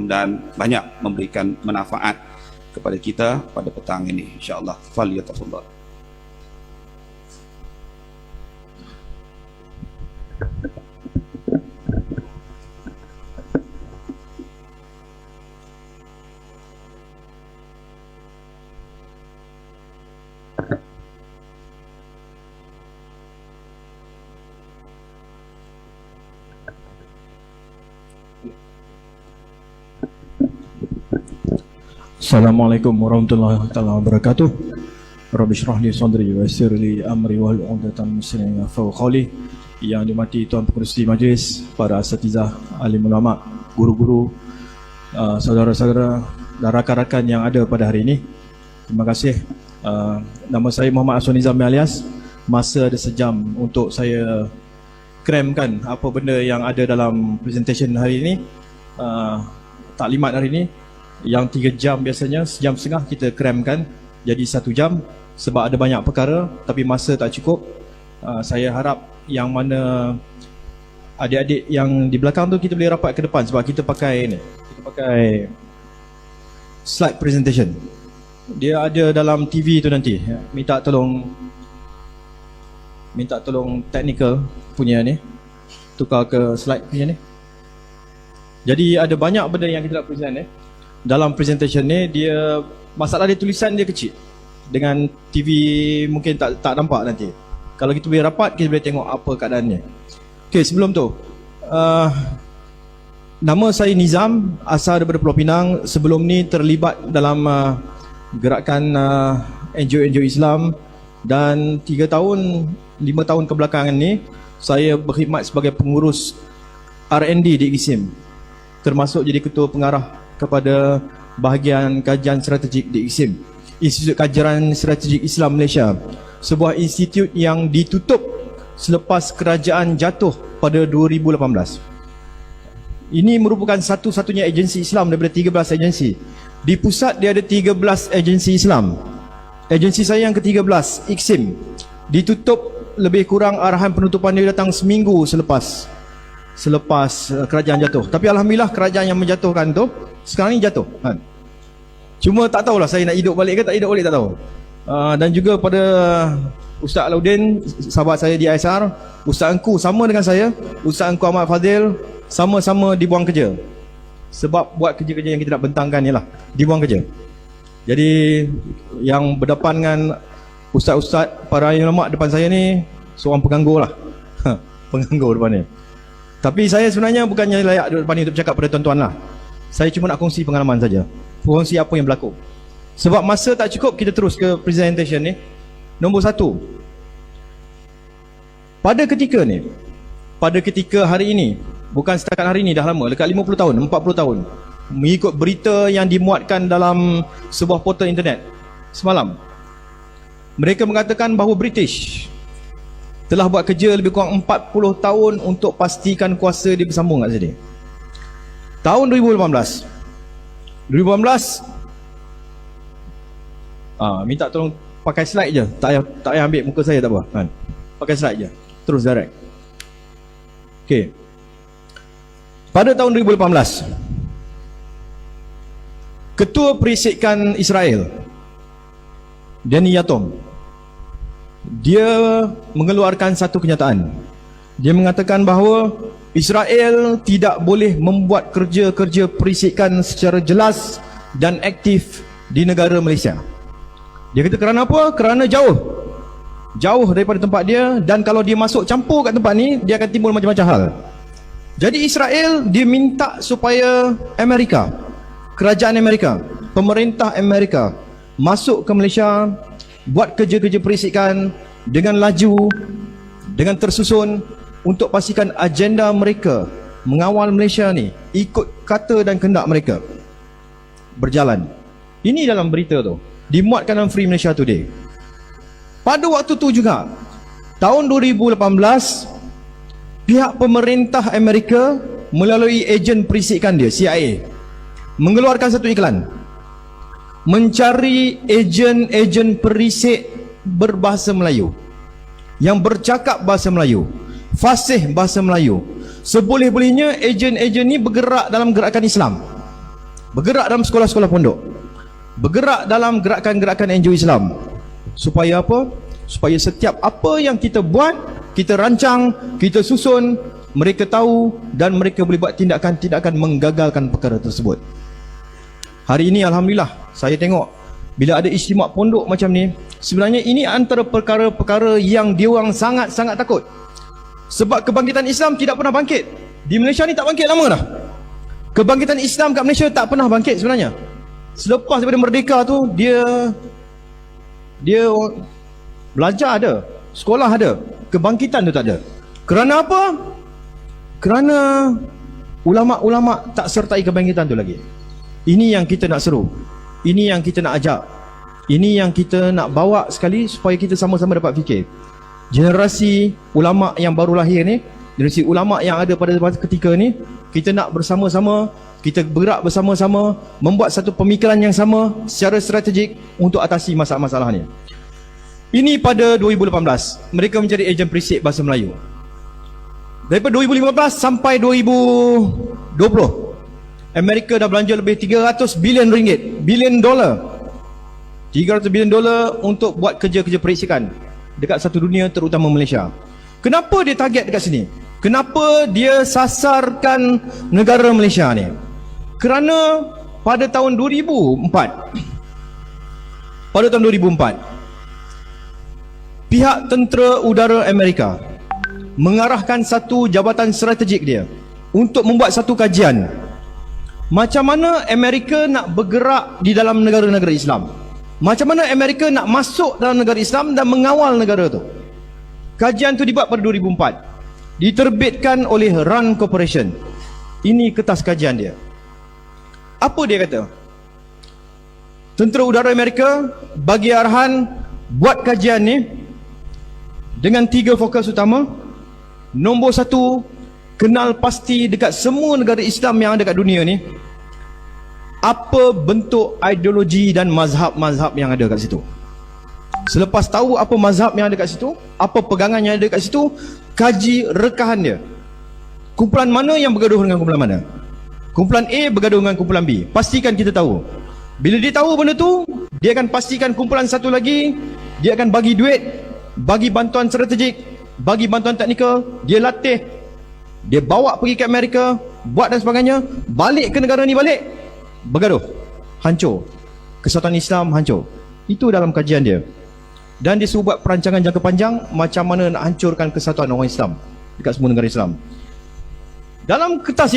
mudah-mudahan banyak memberikan manfaat kepada kita pada petang ini insya-Allah. Falyatafadhal. Assalamualaikum warahmatullahi wabarakatuh. Rabbi shrah li sadri wa yassir li amri wahlul 'uqdatam min lisani yafqahu qawli. Yang dimati Tuan Pengerusi Majlis, para asatizah, alim ulama, guru-guru, saudara-saudara dan rakan-rakan yang ada pada hari ini. Terima kasih. Nama saya Muhammad Aswan Nizami alias. Masa ada sejam untuk saya kremkan apa benda yang ada dalam presentation hari ini. Taklimat hari ini yang 3 jam biasanya, sejam setengah kita kremkan jadi 1 jam sebab ada banyak perkara tapi masa tak cukup. Saya harap yang mana adik-adik yang di belakang tu kita boleh rapat ke depan sebab kita pakai ni, kita pakai slide presentation. Dia ada dalam TV tu nanti. Minta tolong technical punya ni tukar ke slide punya ni. Jadi ada banyak benda yang kita nak present ni. Dalam presentation ni dia masalah dia tulisan dia kecil. Dengan TV mungkin tak nampak nanti. Kalau kita boleh rapat kita boleh tengok apa keadaannya. Okey, sebelum tu nama saya Nizam, asal daripada Pulau Pinang. Sebelum ni terlibat dalam gerakan NGO Islam dan 5 tahun kebelakangan ni saya berkhidmat sebagai pengurus R&D di ISIM, termasuk jadi ketua pengarah kepada bahagian kajian strategik di ISIM, Institut Kajian Strategik Islam Malaysia, sebuah institut yang ditutup selepas kerajaan jatuh pada 2018. Ini merupakan satu-satunya agensi Islam daripada 13 agensi. Di pusat dia ada 13 agensi Islam. Agensi saya yang ke-13, IKSIM, ditutup lebih kurang arahan penutupan dia datang seminggu selepas kerajaan jatuh. Tapi alhamdulillah kerajaan yang menjatuhkan tu sekarang ni jatuh kan. Cuma tak tahulah saya nak hidup balik ke tak hidup balik, tak tahu. Dan juga pada Ustaz Alauddin, sahabat saya di ISR, Ustaz Engku sama dengan saya, Ustaz Engku Ahmad Fadil, sama-sama dibuang kerja. Sebab buat kerja-kerja yang kita nak bentangkan ni lah, dibuang kerja. Jadi yang berdepan dengan ustaz-ustaz, para ulama depan saya ni seorang penganggur lah. Penganggur depan ni. Tapi saya sebenarnya bukannya layak duduk depan ni untuk bercakap pada tuan-tuan lah. Saya cuma nak kongsi pengalaman saja, kongsi apa yang berlaku. Sebab masa tak cukup, kita terus ke presentation ni. Nombor 1, pada ketika hari ini, bukan setakat hari ini, dah lama, dekat 50 tahun, 40 tahun, mengikut berita yang dimuatkan dalam sebuah portal internet semalam, mereka mengatakan bahawa British telah buat kerja lebih kurang 40 tahun untuk pastikan kuasa dia bersambung kat sini. Tahun 2018 minta tolong pakai slide je. Tak payah ambil muka saya, tak apa kan? Pakai slide je, terus direct. Okey. Pada tahun 2018, Ketua Perisikan Israel, Danny Yatom, dia mengeluarkan satu kenyataan. Dia mengatakan bahawa Israel tidak boleh membuat kerja-kerja perisikan secara jelas dan aktif di negara Malaysia. Dia kata kerana apa? Kerana jauh daripada tempat dia, dan kalau dia masuk campur kat tempat ni, dia akan timbul macam-macam hal. Jadi Israel, dia minta supaya Amerika, kerajaan Amerika, pemerintah Amerika masuk ke Malaysia, buat kerja-kerja perisikan dengan laju, dengan tersusun, untuk pastikan agenda mereka mengawal Malaysia ni ikut kata dan kehendak mereka berjalan. Ini dalam berita tu, dimuatkan dalam Free Malaysia Today. Pada waktu tu juga, tahun 2018, pihak pemerintah Amerika melalui ejen perisikan dia, CIA, mengeluarkan satu iklan mencari ejen-ejen perisik berbahasa Melayu yang bercakap bahasa Melayu, fasih bahasa Melayu. Seboleh-bolehnya ejen-ejen ni bergerak dalam gerakan Islam. bergerak dalam sekolah-sekolah pondok, bergerak dalam gerakan-gerakan NGO Islam. Supaya apa? Supaya setiap apa yang kita buat, kita rancang, kita susun, mereka tahu dan mereka boleh buat tindakan-tindakan menggagalkan perkara tersebut. Hari ini Alhamdulillah, saya tengok bila ada istimak pondok macam ni, sebenarnya ini antara perkara-perkara yang diorang sangat-sangat takut. Sebab kebangkitan Islam tidak pernah bangkit. Di Malaysia ni tak bangkit lama dah. Kebangkitan Islam kat Malaysia tak pernah bangkit sebenarnya. Selepas daripada merdeka tu, dia belajar ada, sekolah ada, kebangkitan tu tak ada. Kerana apa? Kerana ulama-ulama tak sertai kebangkitan tu lagi. Ini yang kita nak seru, ini yang kita nak ajak, ini yang kita nak bawa sekali supaya kita sama-sama dapat fikir. Generasi ulama yang baru lahir ni, generasi ulama yang ada pada ketika ni, kita nak bersama-sama, kita bergerak bersama-sama, membuat satu pemikiran yang sama secara strategik untuk atasi masalah-masalah ni. Ini pada 2018, mereka menjadi ejen Perisik Bahasa Melayu. Daripada 2015 sampai 2020, Amerika dah belanja lebih 300 bilion ringgit, bilion dolar. 300 bilion dolar untuk buat kerja-kerja perisikan dekat satu dunia, terutama Malaysia. Kenapa dia target dekat sini? Kenapa dia sasarkan negara Malaysia ni? Kerana pada tahun 2004, pihak tentera udara Amerika mengarahkan satu jabatan strategik dia untuk membuat satu kajian macam mana Amerika nak bergerak di dalam negara-negara Islam, macam mana Amerika nak masuk dalam negara Islam dan mengawal negara tu. Kajian tu dibuat pada 2004, diterbitkan oleh RAND Corporation. Ini kertas kajian dia. Apa dia kata? Tentera udara Amerika bagi arahan buat kajian ni dengan 3 fokus utama. Nombor 1, kenal pasti dekat semua negara Islam yang ada kat dunia ni apa bentuk ideologi dan mazhab-mazhab yang ada kat situ. Selepas tahu apa mazhab yang ada kat situ, apa pegangan yang ada kat situ, kaji rekahan dia. Kumpulan mana yang bergaduh dengan kumpulan mana? Kumpulan A bergaduh dengan kumpulan B. Pastikan kita tahu. Bila dia tahu benda tu, dia akan pastikan kumpulan satu lagi, dia akan bagi duit, bagi bantuan strategik, bagi bantuan teknikal, dia latih, dia bawa pergi ke Amerika, buat dan sebagainya, balik ke negara ni balik, bergaduh, hancur, kesatuan Islam hancur. Itu dalam kajian dia. Dan dia suruh buat perancangan jangka panjang macam mana nak hancurkan kesatuan orang Islam dekat semua negara Islam. Dalam kertas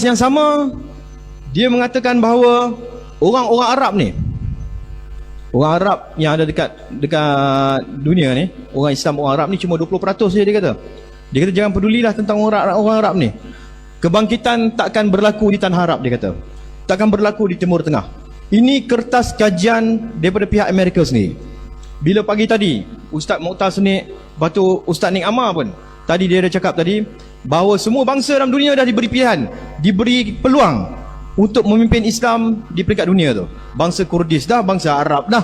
yang sama, dia mengatakan bahawa orang-orang Arab ni, orang Arab yang ada dekat dunia ni, orang Islam, orang Arab ni cuma 20% saja dia kata. Dia kata jangan pedulilah tentang orang Arab ni. Kebangkitan takkan berlaku di tanah Arab, dia kata. Takkan berlaku di Timur Tengah. Ini kertas kajian daripada pihak Amerika sendiri. Bila pagi tadi, Ustaz Mokhtar Senik, batu Ustaz Nik Amar pun, tadi dia ada cakap tadi, bahawa semua bangsa dalam dunia dah diberi pilihan, diberi peluang untuk memimpin Islam di peringkat dunia tu. Bangsa Kurdis dah, bangsa Arab dah,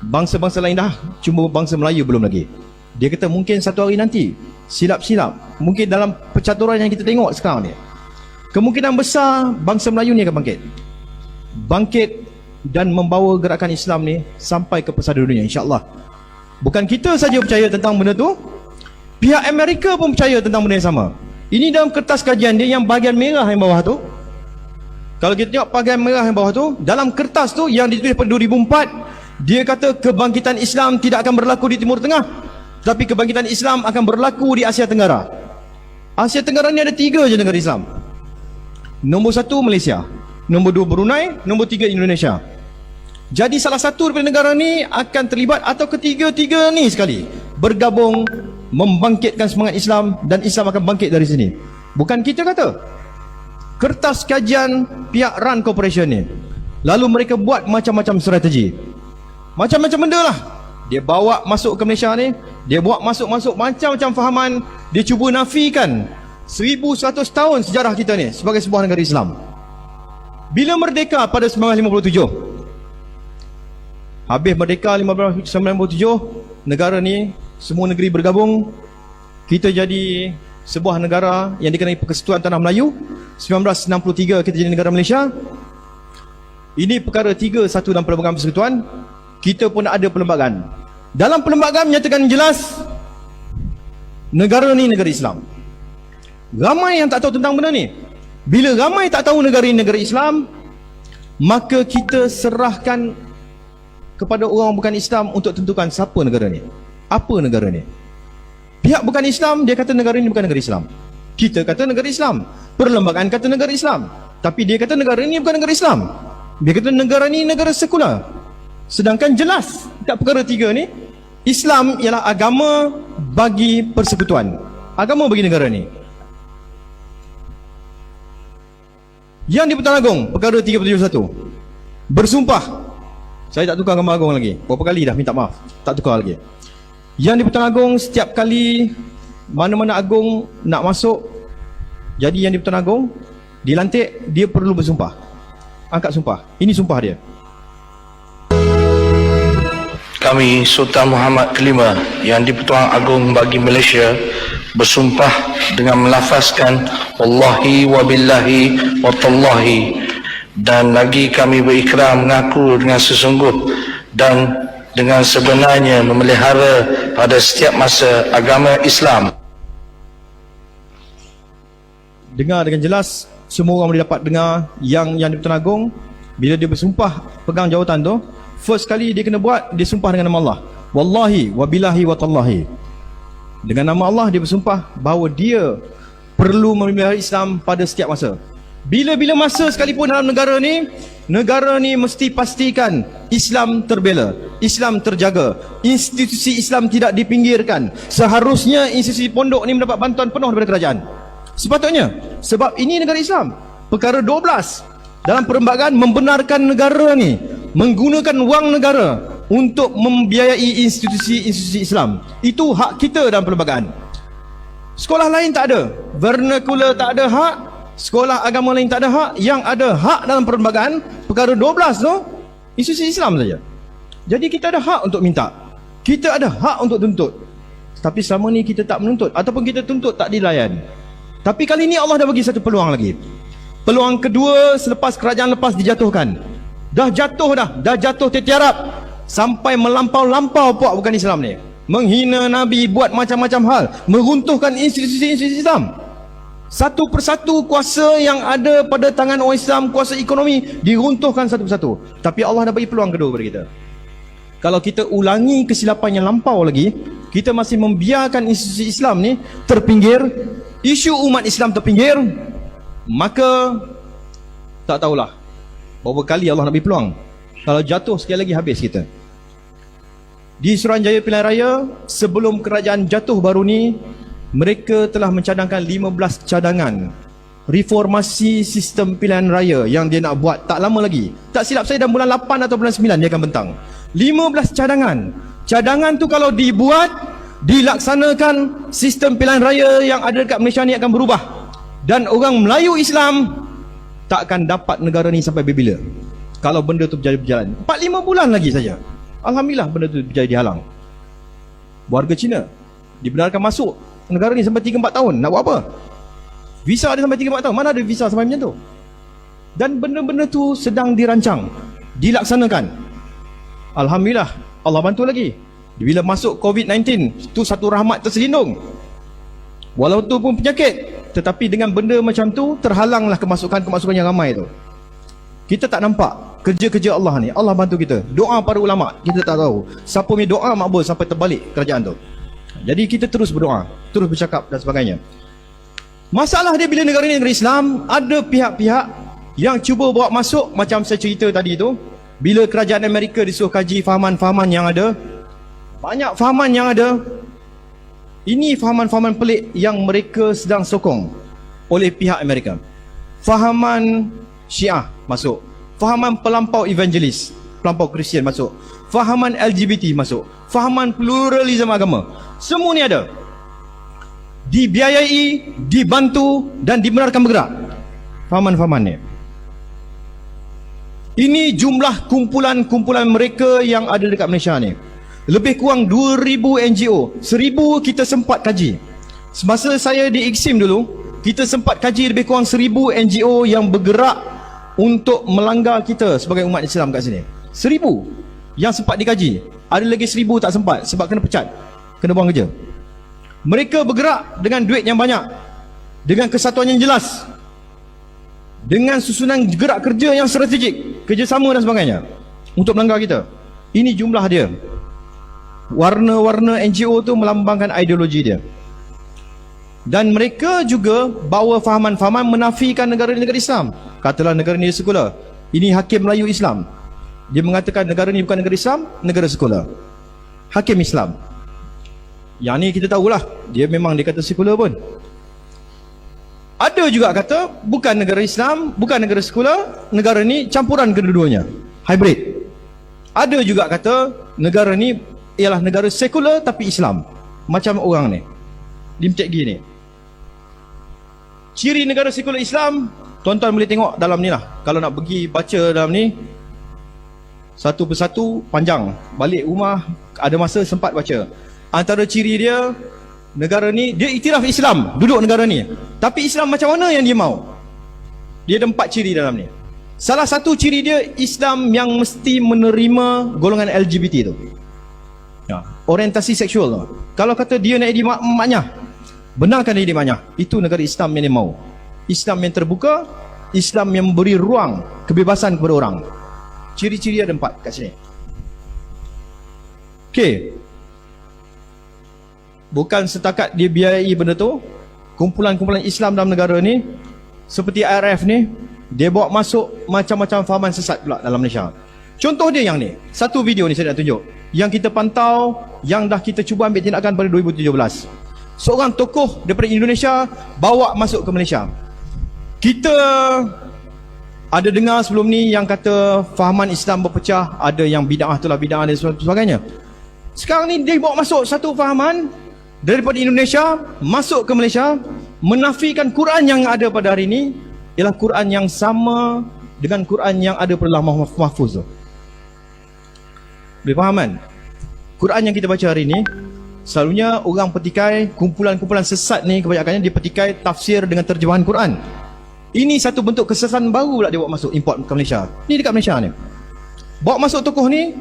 bangsa-bangsa lain dah, cuma bangsa Melayu belum lagi. Dia kata mungkin satu hari nanti, silap-silap, mungkin dalam percaturan yang kita tengok sekarang ni, kemungkinan besar bangsa Melayu ni akan bangkit dan membawa gerakan Islam ni sampai ke pesada dunia, insya-Allah. Bukan kita saja percaya tentang benda tu, pihak Amerika pun percaya tentang benda yang sama. Ini dalam kertas kajian dia yang bahagian merah yang bawah tu. Kalau kita tengok bahagian merah yang bawah tu, dalam kertas tu yang ditulis pada 2004, dia kata kebangkitan Islam tidak akan berlaku di Timur Tengah, tapi kebangkitan Islam akan berlaku di Asia Tenggara. Asia Tenggara ni ada 3 je negara Islam. Nombor 1 Malaysia, nombor 2 Brunei, nombor 3 Indonesia. Jadi salah satu daripada negara ni akan terlibat, atau ketiga-tiga ni sekali bergabung membangkitkan semangat Islam, dan Islam akan bangkit dari sini. Bukan kita kata. Kertas kajian pihak RAND Corporation ni. Lalu mereka buat macam-macam strategi, macam-macam benda lah. Dia bawa masuk ke Malaysia ni, dia bawa masuk macam-macam fahaman. Dia cuba nafikan 1100 tahun sejarah kita ni sebagai sebuah negara Islam. Bila merdeka pada 1957, habis merdeka 1997, negara ni semua negeri bergabung, kita jadi sebuah negara yang dikenai Persekutuan Tanah Melayu. 1963 kita jadi negara Malaysia. Ini perkara 31 dalam Perlembagaan Persekutuan. Kita pun ada perlembagaan. Dalam perlembagaan menyatakan jelas negara ni negara Islam. Ramai yang tak tahu tentang benda ni. Bila ramai tak tahu negara ini negara Islam, maka kita serahkan kepada orang bukan Islam untuk tentukan siapa negara ni, apa negara ni. Pihak bukan Islam, dia kata negara ini bukan negara Islam. Kita kata negara Islam. Perlembagaan kata negara Islam. Tapi dia kata negara ini bukan negara Islam. Dia kata negara ini negara sekular. Sedangkan jelas kat perkara 3 ni, Islam ialah agama bagi persekutuan, agama bagi negara ni. Yang di-Pertuan Agong, perkara 371, bersumpah. Saya tak tukar gambar Agong lagi. Berapa kali dah minta maaf, tak tukar lagi. Yang di-Pertuan Agong, setiap kali mana-mana Agong nak masuk, jadi yang di-Pertuan Agong dilantik, dia perlu bersumpah. Angkat sumpah. Ini sumpah dia. Kami Sultan Muhammad Kelima yang di-Pertuan Agong bagi Malaysia bersumpah dengan melafazkan wallahi wa billahi wa tallahi, dan lagi kami berikrar mengaku dengan sesungguh dan dengan sebenarnya memelihara pada setiap masa agama Islam. Dengar dengan jelas, semua orang boleh dapat dengar yang di-Pertuan Agong bila dia bersumpah pegang jawatan tu, first kali dia kena buat, dia sumpah dengan nama Allah. Wallahi wa billahi wa tallahi. Dengan nama Allah dia bersumpah bahawa dia perlu memelihara Islam pada setiap masa. Bila-bila masa sekalipun dalam negara ni mesti pastikan Islam terbela, Islam terjaga, institusi Islam tidak dipinggirkan. Seharusnya institusi pondok ni mendapat bantuan penuh daripada kerajaan. Sepatutnya, sebab ini negara Islam. Perkara 12 dalam perlembagaan membenarkan negara ni menggunakan wang negara untuk membiayai institusi-institusi Islam. Itu hak kita dalam perlembagaan. Sekolah lain tak ada, vernacular tak ada hak, sekolah agama lain tak ada hak. Yang ada hak dalam perlembagaan perkara 12 tu institusi Islam saja. Jadi kita ada hak untuk minta, kita ada hak untuk tuntut. Tapi selama ni kita tak menuntut, ataupun kita tuntut tak dilayan. Tapi kali ni Allah dah bagi satu peluang lagi. Peluang kedua selepas kerajaan lepas dijatuhkan. Dah jatuh tertiarap sampai melampau-lampau puak bukan Islam ni. Menghina Nabi, buat macam-macam hal, meruntuhkan institusi-institusi Islam. Satu persatu kuasa yang ada pada tangan orang Islam, kuasa ekonomi, diruntuhkan satu persatu. Tapi Allah dah bagi peluang kedua kepada kita. Kalau kita ulangi kesilapan yang lampau lagi, kita masih membiarkan institusi Islam ni terpinggir, isu umat Islam terpinggir, maka tak tahulah berapa kali Allah nak bagi peluang. Kalau jatuh sekali lagi habis kita. Di Suruhanjaya Pilihan Raya, sebelum kerajaan jatuh baru ni, mereka telah mencadangkan 15 cadangan reformasi sistem pilihan raya yang dia nak buat tak lama lagi. Tak silap saya dalam bulan 8 atau bulan 9 dia akan bentang. 15 cadangan. Cadangan tu kalau dibuat, dilaksanakan, sistem pilihan raya yang ada dekat Malaysia ni akan berubah. Dan orang Melayu Islam tak akan dapat negara ni sampai bila. Kalau benda tu berjalan 4-5 bulan lagi saja. Alhamdulillah benda tu berjaya dihalang. Warga Cina dibenarkan masuk negara ni sampai 3-4 tahun. Nak buat apa? Visa dia sampai 3-4 tahun. Mana ada visa sampai macam tu? Dan benda-benda tu sedang dirancang, dilaksanakan. Alhamdulillah Allah bantu lagi. Bila masuk COVID-19, tu satu rahmat terselindung. Walau tu pun penyakit, tetapi dengan benda macam tu terhalanglah kemasukan yang ramai tu. Kita tak nampak kerja-kerja Allah ni. Allah bantu kita. Doa para ulama, kita tak tahu siapa punya doa makbul sampai terbalik kerajaan tu. Jadi kita terus berdoa, terus bercakap dan sebagainya. Masalah dia bila negara ni negara Islam, ada pihak-pihak yang cuba bawa masuk, macam saya cerita tadi tu. Bila kerajaan Amerika disuruh kaji fahaman-fahaman yang ada, banyak fahaman yang ada. Ini fahaman-fahaman pelik yang mereka sedang sokong oleh pihak Amerika. Fahaman Syiah masuk, fahaman pelampau evangelis, pelampau Kristian masuk, fahaman LGBT masuk, fahaman pluralisme agama. Semua ni ada. Dibiayai, dibantu dan dibenarkan bergerak. Fahaman-fahaman ni. Ini jumlah kumpulan-kumpulan mereka yang ada dekat Malaysia ni. Lebih kurang 2,000 NGO. 1,000 kita sempat kaji. Semasa saya di IKSIM dulu, kita sempat kaji lebih kurang 1000 NGO yang bergerak untuk melanggar kita sebagai umat Islam kat sini. 1000 yang sempat dikaji. Ada lagi 1000 tak sempat sebab kena pecat, kena buang kerja. Mereka bergerak dengan duit yang banyak, dengan kesatuan yang jelas, dengan susunan gerak kerja yang strategik, kerjasama dan sebagainya untuk melanggar kita. Ini jumlah dia. Warna-warna NGO tu melambangkan ideologi dia. Dan mereka juga bawa fahaman-fahaman menafikan negara-negara Islam. Katalah negara ni sekular, ini hakim Melayu Islam. Dia mengatakan negara ni bukan negara Islam, negara sekular, hakim Islam. Yang ni kita tahulah, dia memang dia kata sekular pun. Ada juga kata bukan negara Islam, bukan negara sekular, negara ni campuran kedua-duanya, hybrid. Ada juga kata negara ni ialah negara sekular tapi Islam, macam orang ni Lim Teck Gee ni. Ciri negara sekular Islam, tuan-tuan boleh tengok dalam ni lah. Kalau nak pergi baca dalam ni satu persatu panjang, balik rumah ada masa sempat baca. Antara ciri dia, negara ni dia iktiraf Islam, duduk negara ni, tapi Islam macam mana yang dia mau. Dia ada 4 ciri dalam ni. Salah satu ciri dia, Islam yang mesti menerima golongan LGBT tu, ya, orientasi seksual tu. Kalau kata dia nak jadi maknya, benarkan dia jadi maknya, itu negara Islam yang dia mau. Islam yang terbuka, Islam yang memberi ruang kebebasan kepada orang. Ciri-ciri ada 4 kat sini. Okey, bukan setakat dia biayai benda tu. Kumpulan-kumpulan Islam dalam negara ni seperti IRF ni, dia bawa masuk macam-macam fahaman sesat pula dalam Malaysia. Contoh dia yang ni, satu video ni saya nak tunjuk, yang kita pantau, yang dah kita cuba ambil tindakan pada 2017. Seorang tokoh daripada Indonesia bawa masuk ke Malaysia. Kita ada dengar sebelum ni yang kata fahaman Islam berpecah, ada yang bid'ah itulah bid'ah dan sebagainya. Sekarang ni dia bawa masuk satu fahaman daripada Indonesia masuk ke Malaysia, menafikan Quran yang ada pada hari ini ialah Quran yang sama dengan Quran yang ada pada Lauh Mahfuz tu. Boleh faham kan? Quran yang kita baca hari ini, selalunya orang petikai, kumpulan-kumpulan sesat ni kebanyakannya dia petikai tafsir dengan terjemahan Quran. Ini satu bentuk kesesatan baru pula dia bawa masuk, import ke Malaysia. Ni dekat Malaysia ni. Bawa masuk tokoh ni,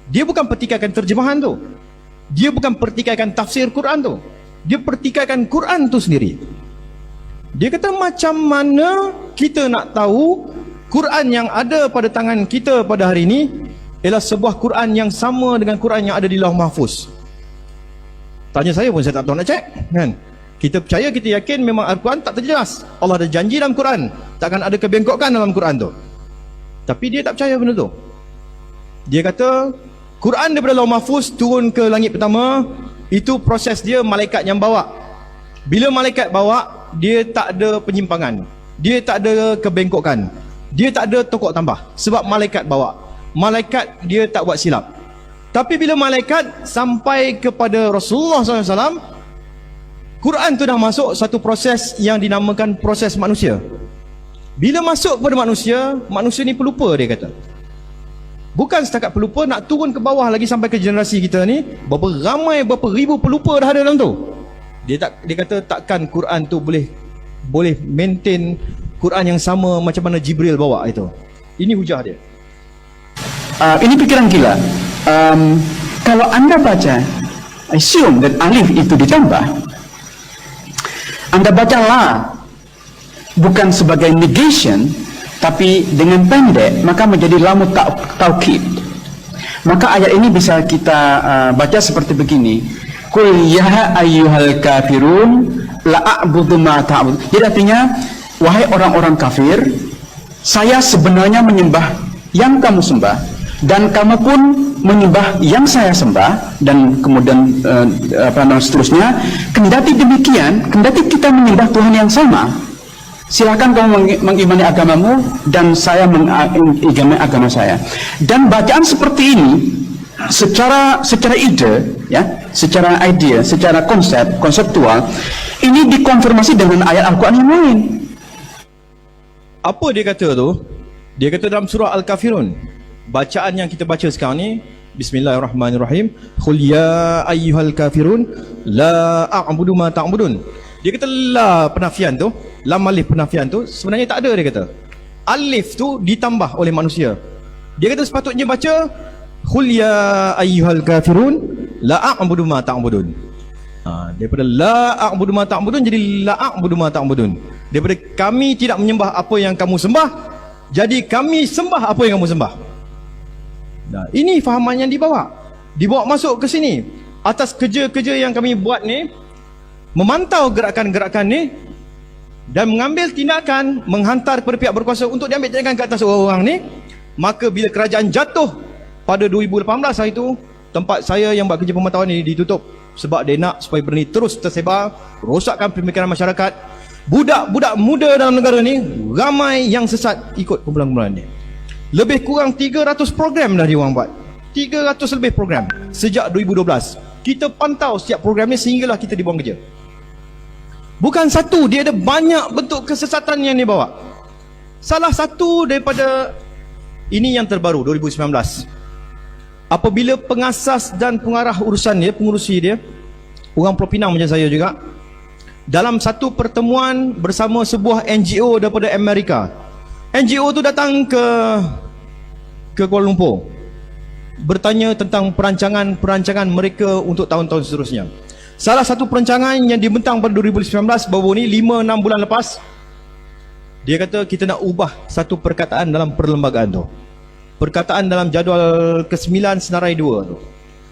dia bukan pertikaikan terjemahan tu. Dia bukan pertikaikan tafsir Quran tu. Dia pertikaikan Quran tu sendiri. Dia kata macam mana kita nak tahu Quran yang ada pada tangan kita pada hari ini ialah sebuah Quran yang sama dengan Quran yang ada di Lauh Mahfuz. Tanya saya pun saya tak tahu nak cek, kan? Kita percaya, kita yakin memang Al-Quran tak terjelas. Allah ada janji dalam Quran, takkan ada kebengkokan dalam Quran tu. Tapi dia tak percaya benda tu. Dia kata Quran daripada Lauh Mahfuz turun ke langit pertama, itu proses dia malaikat yang bawa. Bila malaikat bawa, dia tak ada penyimpangan, dia tak ada kebengkokan, dia tak ada tokok tambah, sebab malaikat bawa. Malaikat dia tak buat silap. Tapi bila malaikat sampai kepada Rasulullah SAW, Quran tu dah masuk satu proses yang dinamakan proses manusia. Bila masuk kepada manusia, manusia ni pelupa, dia kata. Bukan setakat pelupa, nak turun ke bawah lagi sampai ke generasi kita ni, berapa ramai, berapa ribu pelupa dah ada dalam tu. Dia kata takkan Quran tu boleh maintain Quran yang sama macam mana Jibril bawa itu. Ini hujah dia. Ini pikiran gila. Kalau anda baca, assume that alif itu ditambah, anda baca la bukan sebagai negation, tapi dengan pendek, maka menjadi lamu taukid. Maka ayat ini bisa kita baca seperti begini: Qul ya ayyuhal kafirun la a'budu ma ta'bud. Jadi artinya, wahai orang-orang kafir, saya sebenarnya menyembah yang kamu sembah, dan kamu pun menyembah yang saya sembah, dan kemudian seterusnya. Kendati demikian, kendati kita menyembah Tuhan yang sama, silakan kamu mengimani agamamu dan saya mengimani agama saya. Dan bacaan seperti ini secara ide, ya, secara idea, secara konseptual, ini dikonfirmasi dengan ayat Al-Quran yang lain. Apa dia kata tu? Dia kata dalam surah Al-Kafirun, bacaan yang kita baca sekarang ni, Bismillahirrahmanirrahim. Qul ya ayyuhal kafirun la a'budu ma ta'budun. Dia kata la penafian tu, lam alif penafian tu sebenarnya tak ada, dia kata. Alif tu ditambah oleh manusia. Dia kata sepatutnya baca Qul ya ayyuhal kafirun la a'budu ma ta'budun. Daripada la a'budu ma ta'budun jadi la a'budu ma ta'budun. Daripada kami tidak menyembah apa yang kamu sembah, jadi kami sembah apa yang kamu sembah. Nah, ini fahaman yang dibawa masuk ke sini atas kerja-kerja yang kami buat ni, memantau gerakan-gerakan ni dan mengambil tindakan menghantar kepada pihak berkuasa untuk diambil tindakan ke atas orang-orang ni. Maka bila kerajaan jatuh pada 2018 hari itu, tempat saya yang buat kerja pemantauan ni ditutup sebab dia nak supaya benda ni terus tersebar, rosakkan pemikiran masyarakat. Budak-budak muda dalam negara ni ramai yang sesat ikut kumpulan-kumpulan ni. Lebih kurang 300 program dah diorang buat. 300 lebih program sejak 2012. Kita pantau setiap program ni sehinggalah kita dibuang kerja. Bukan satu, dia ada banyak bentuk kesesatan yang dia bawa. Salah satu daripada ini yang terbaru 2019. Apabila pengasas dan pengarah urusan dia, pengurusi dia, orang Pulau Pinang macam saya juga, dalam satu pertemuan bersama sebuah NGO daripada Amerika. NGO tu datang ke Kuala Lumpur, bertanya tentang perancangan mereka untuk tahun-tahun seterusnya. Salah satu perancangan yang dibentang pada 2019 baru ni 5-6 bulan lepas, dia kata kita nak ubah satu perkataan dalam perlembagaan tu. Perkataan dalam jadual ke-9 Senarai 2 tu.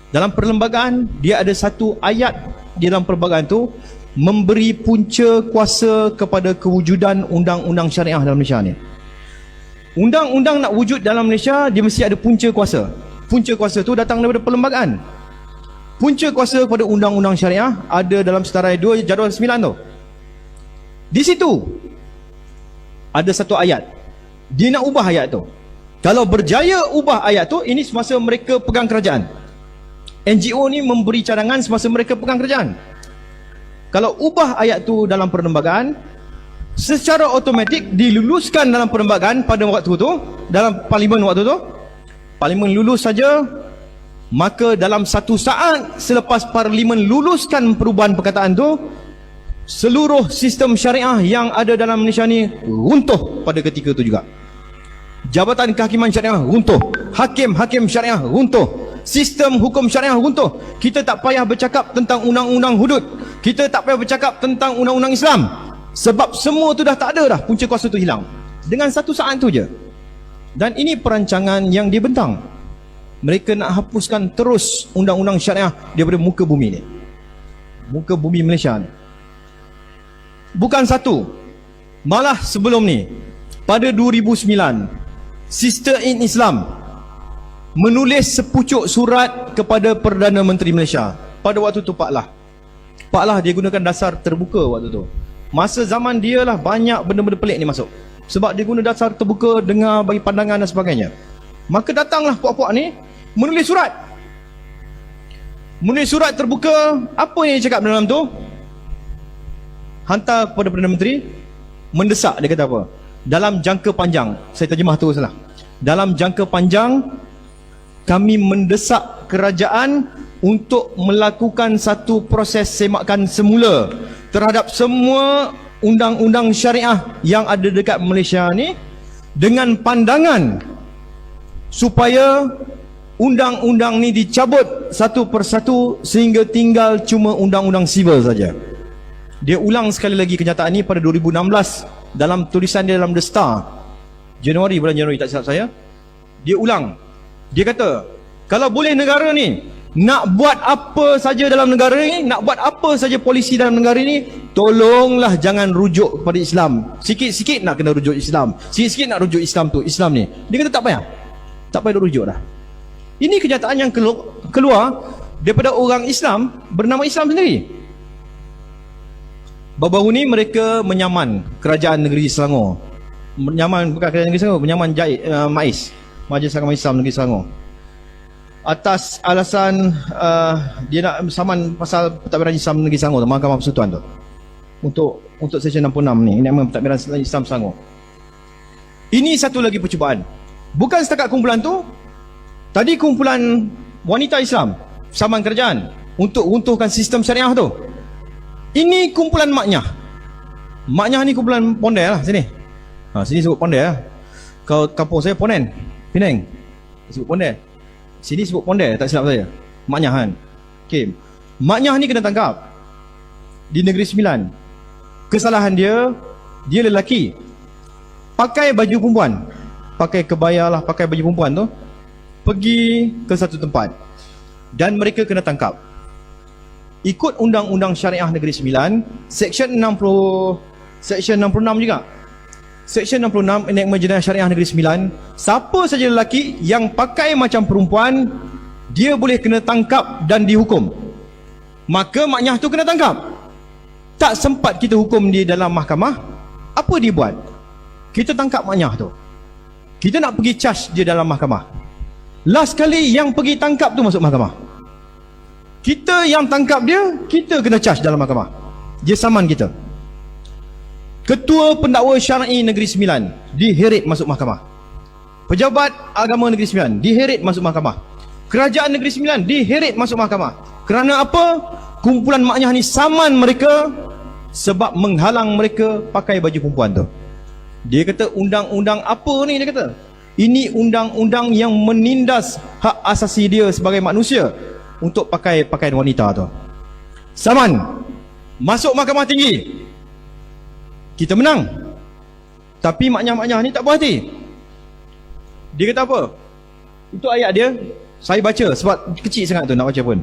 Dalam perlembagaan dia ada satu ayat di dalam perlembagaan tu memberi punca kuasa kepada kewujudan undang-undang syariah dalam Malaysia ni. Undang-undang nak wujud dalam Malaysia, dia mesti ada punca kuasa. Punca kuasa tu datang daripada perlembagaan. Punca kuasa kepada undang-undang syariah ada dalam Senarai 2 jadual 9 tu. Di situ ada satu ayat. Dia nak ubah ayat tu. Kalau berjaya ubah ayat tu, ini semasa mereka pegang kerajaan. NGO ni memberi cadangan semasa mereka pegang kerajaan. Kalau ubah ayat tu dalam perlembagaan, secara automatik diluluskan dalam perlembagaan pada waktu tu, dalam parlimen waktu tu, parlimen lulus saja, maka dalam satu saat selepas parlimen luluskan perubahan perkataan tu, seluruh sistem syariah yang ada dalam Malaysia ni runtuh pada ketika itu juga. Jabatan kehakiman syariah runtuh, hakim-hakim syariah runtuh, sistem hukum syariah runtuh. Kita tak payah bercakap tentang undang-undang hudud, kita tak payah bercakap tentang undang-undang Islam, sebab semua tu dah tak ada dah, punca kuasa tu hilang dengan satu saat tu je. Dan ini perancangan yang dibentang. Mereka nak hapuskan terus undang-undang syariah daripada muka bumi ni, muka bumi Malaysia ni. Bukan satu, malah sebelum ni pada 2009 Sister in Islam menulis sepucuk surat kepada Perdana Menteri Malaysia. Pada waktu tu Pak Lah dia gunakan dasar terbuka waktu tu. Masa zaman dia lah banyak benda-benda pelik ni masuk, sebab dia guna dasar terbuka, dengar, bagi pandangan dan sebagainya. Maka datanglah puak-puak ni menulis surat. Menulis surat terbuka. Apa yang dia cakap dalam tu? Hantar kepada Perdana Menteri, mendesak. Dia kata apa? Dalam jangka panjang, saya terjemah tu salah. Dalam jangka panjang, kami mendesak kerajaan untuk melakukan satu proses semakan semula terhadap semua undang-undang syariah yang ada dekat Malaysia ni, dengan pandangan supaya undang-undang ni dicabut satu persatu sehingga tinggal cuma undang-undang sivil saja. Dia ulang sekali lagi kenyataan ni pada 2016 dalam tulisan dia dalam The Star, bulan Januari tak silap saya. Dia ulang, dia kata kalau boleh negara ni nak buat apa saja dalam negara ni, nak buat apa saja polisi dalam negara ni, tolonglah jangan rujuk kepada Islam. Sikit-sikit nak kena rujuk Islam, sikit-sikit nak rujuk Islam tu, Islam ni. Dia kata tak payah rujuk dah. Ini kenyataan yang keluar daripada orang Islam bernama Islam sendiri. Baru-baru ni mereka menyaman kerajaan negeri Selangor. Menyaman, bukan kerajaan negeri Selangor, menyaman MAIS, Majlis Agama Islam Negeri Selangor, atas alasan dia nak saman pasal pentadbiran Islam Negeri Selangor, Mahkamah Persekutuan tu, untuk Seksyen 66 ni, ini pentadbiran Islam Selangor. Ini satu lagi percubaan. Bukan setakat kumpulan tu. Tadi kumpulan wanita Islam, saman kerajaan untuk runtuhkan sistem syariah tu. Ini kumpulan maknyah. Maknyah ni kumpulan Pondai lah sini. Sini sebut Pondai lah. Kalau kampung saya Ponen, Penang, sebut Pondai. Sini sebut Pondai, tak silap saya. Maknyah kan. Okey. Maknyah ni kena tangkap di Negeri Sembilan. Kesalahan dia lelaki, pakai baju perempuan, pakai kebaya lah, pakai baju perempuan tu, pergi ke satu tempat dan mereka kena tangkap. Ikut Undang-Undang Syariah Negeri Sembilan, Seksyen 66 juga. Seksyen 66 Enakmen Jenayah Syariah Negeri Sembilan, siapa saja lelaki yang pakai macam perempuan, dia boleh kena tangkap dan dihukum. Maka maknyah tu kena tangkap. Tak sempat kita hukum dia dalam mahkamah, apa dia buat? Kita tangkap maknyah tu, kita nak pergi charge dia dalam mahkamah. Last kali yang pergi tangkap tu masuk mahkamah. Kita yang tangkap dia, kita kena charge dalam mahkamah. Dia saman kita. Ketua Pendakwa Syar'i Negeri Sembilan diheret masuk mahkamah. Pejabat Agama Negeri Sembilan diheret masuk mahkamah. Kerajaan Negeri Sembilan diheret masuk mahkamah. Kerana apa? Kumpulan maknyah ni saman mereka sebab menghalang mereka pakai baju perempuan tu. Dia kata undang-undang apa ni, dia kata ini undang-undang yang menindas hak asasi dia sebagai manusia untuk pakai pakaian wanita tu. Saman masuk mahkamah tinggi, kita menang. Tapi maknyah-maknyah ni tak puas hati. Dia kata apa? Itu ayat dia, saya baca sebab kecil sangat tu nak baca pun.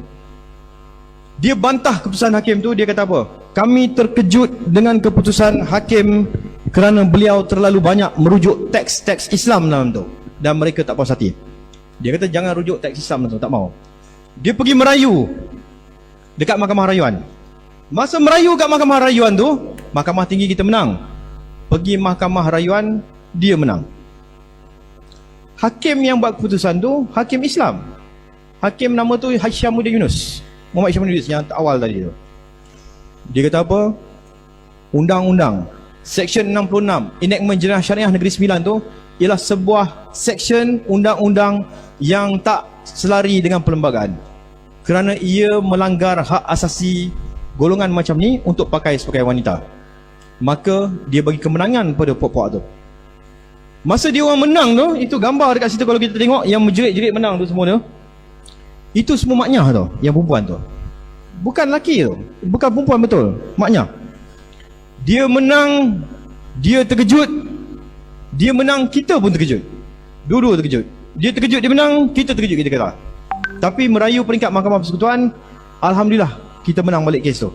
Dia bantah keputusan hakim tu. Dia kata apa? Kami terkejut dengan keputusan hakim kerana beliau terlalu banyak merujuk teks-teks Islam dalam tu, dan mereka tak puas hati. Dia kata jangan rujuk teks Islam dalam tu, tak mau. Dia pergi merayu dekat mahkamah rayuan. Masa merayu kat mahkamah rayuan tu, mahkamah tinggi kita menang. Pergi mahkamah rayuan, dia menang. Hakim yang buat keputusan tu hakim Islam. Hakim nama tu Hishamuddin Yunus, Muhammad Hishamuddin Yunus yang awal tadi tu. Dia kata apa? Undang-undang Seksyen 66 Enakmen Jenayah Syariah Negeri Sembilan tu ialah sebuah seksyen undang-undang yang tak selari dengan perlembagaan, kerana ia melanggar hak asasi golongan macam ni untuk pakai sebagai wanita. Maka dia bagi kemenangan pada puak-puak tu. Masa dia orang menang tu, itu gambar dekat situ kalau kita tengok, yang menjerit-jerit menang tu semua tu, itu semua maknyah tu, yang perempuan tu. Bukan lelaki tu, bukan perempuan betul, maknyah. Dia menang, dia terkejut. Dia menang, kita pun terkejut. Dua-dua terkejut. Dia terkejut, dia menang, kita terkejut, kita kata. Tapi merayu peringkat Mahkamah Persekutuan, alhamdulillah kita menang balik kes tu.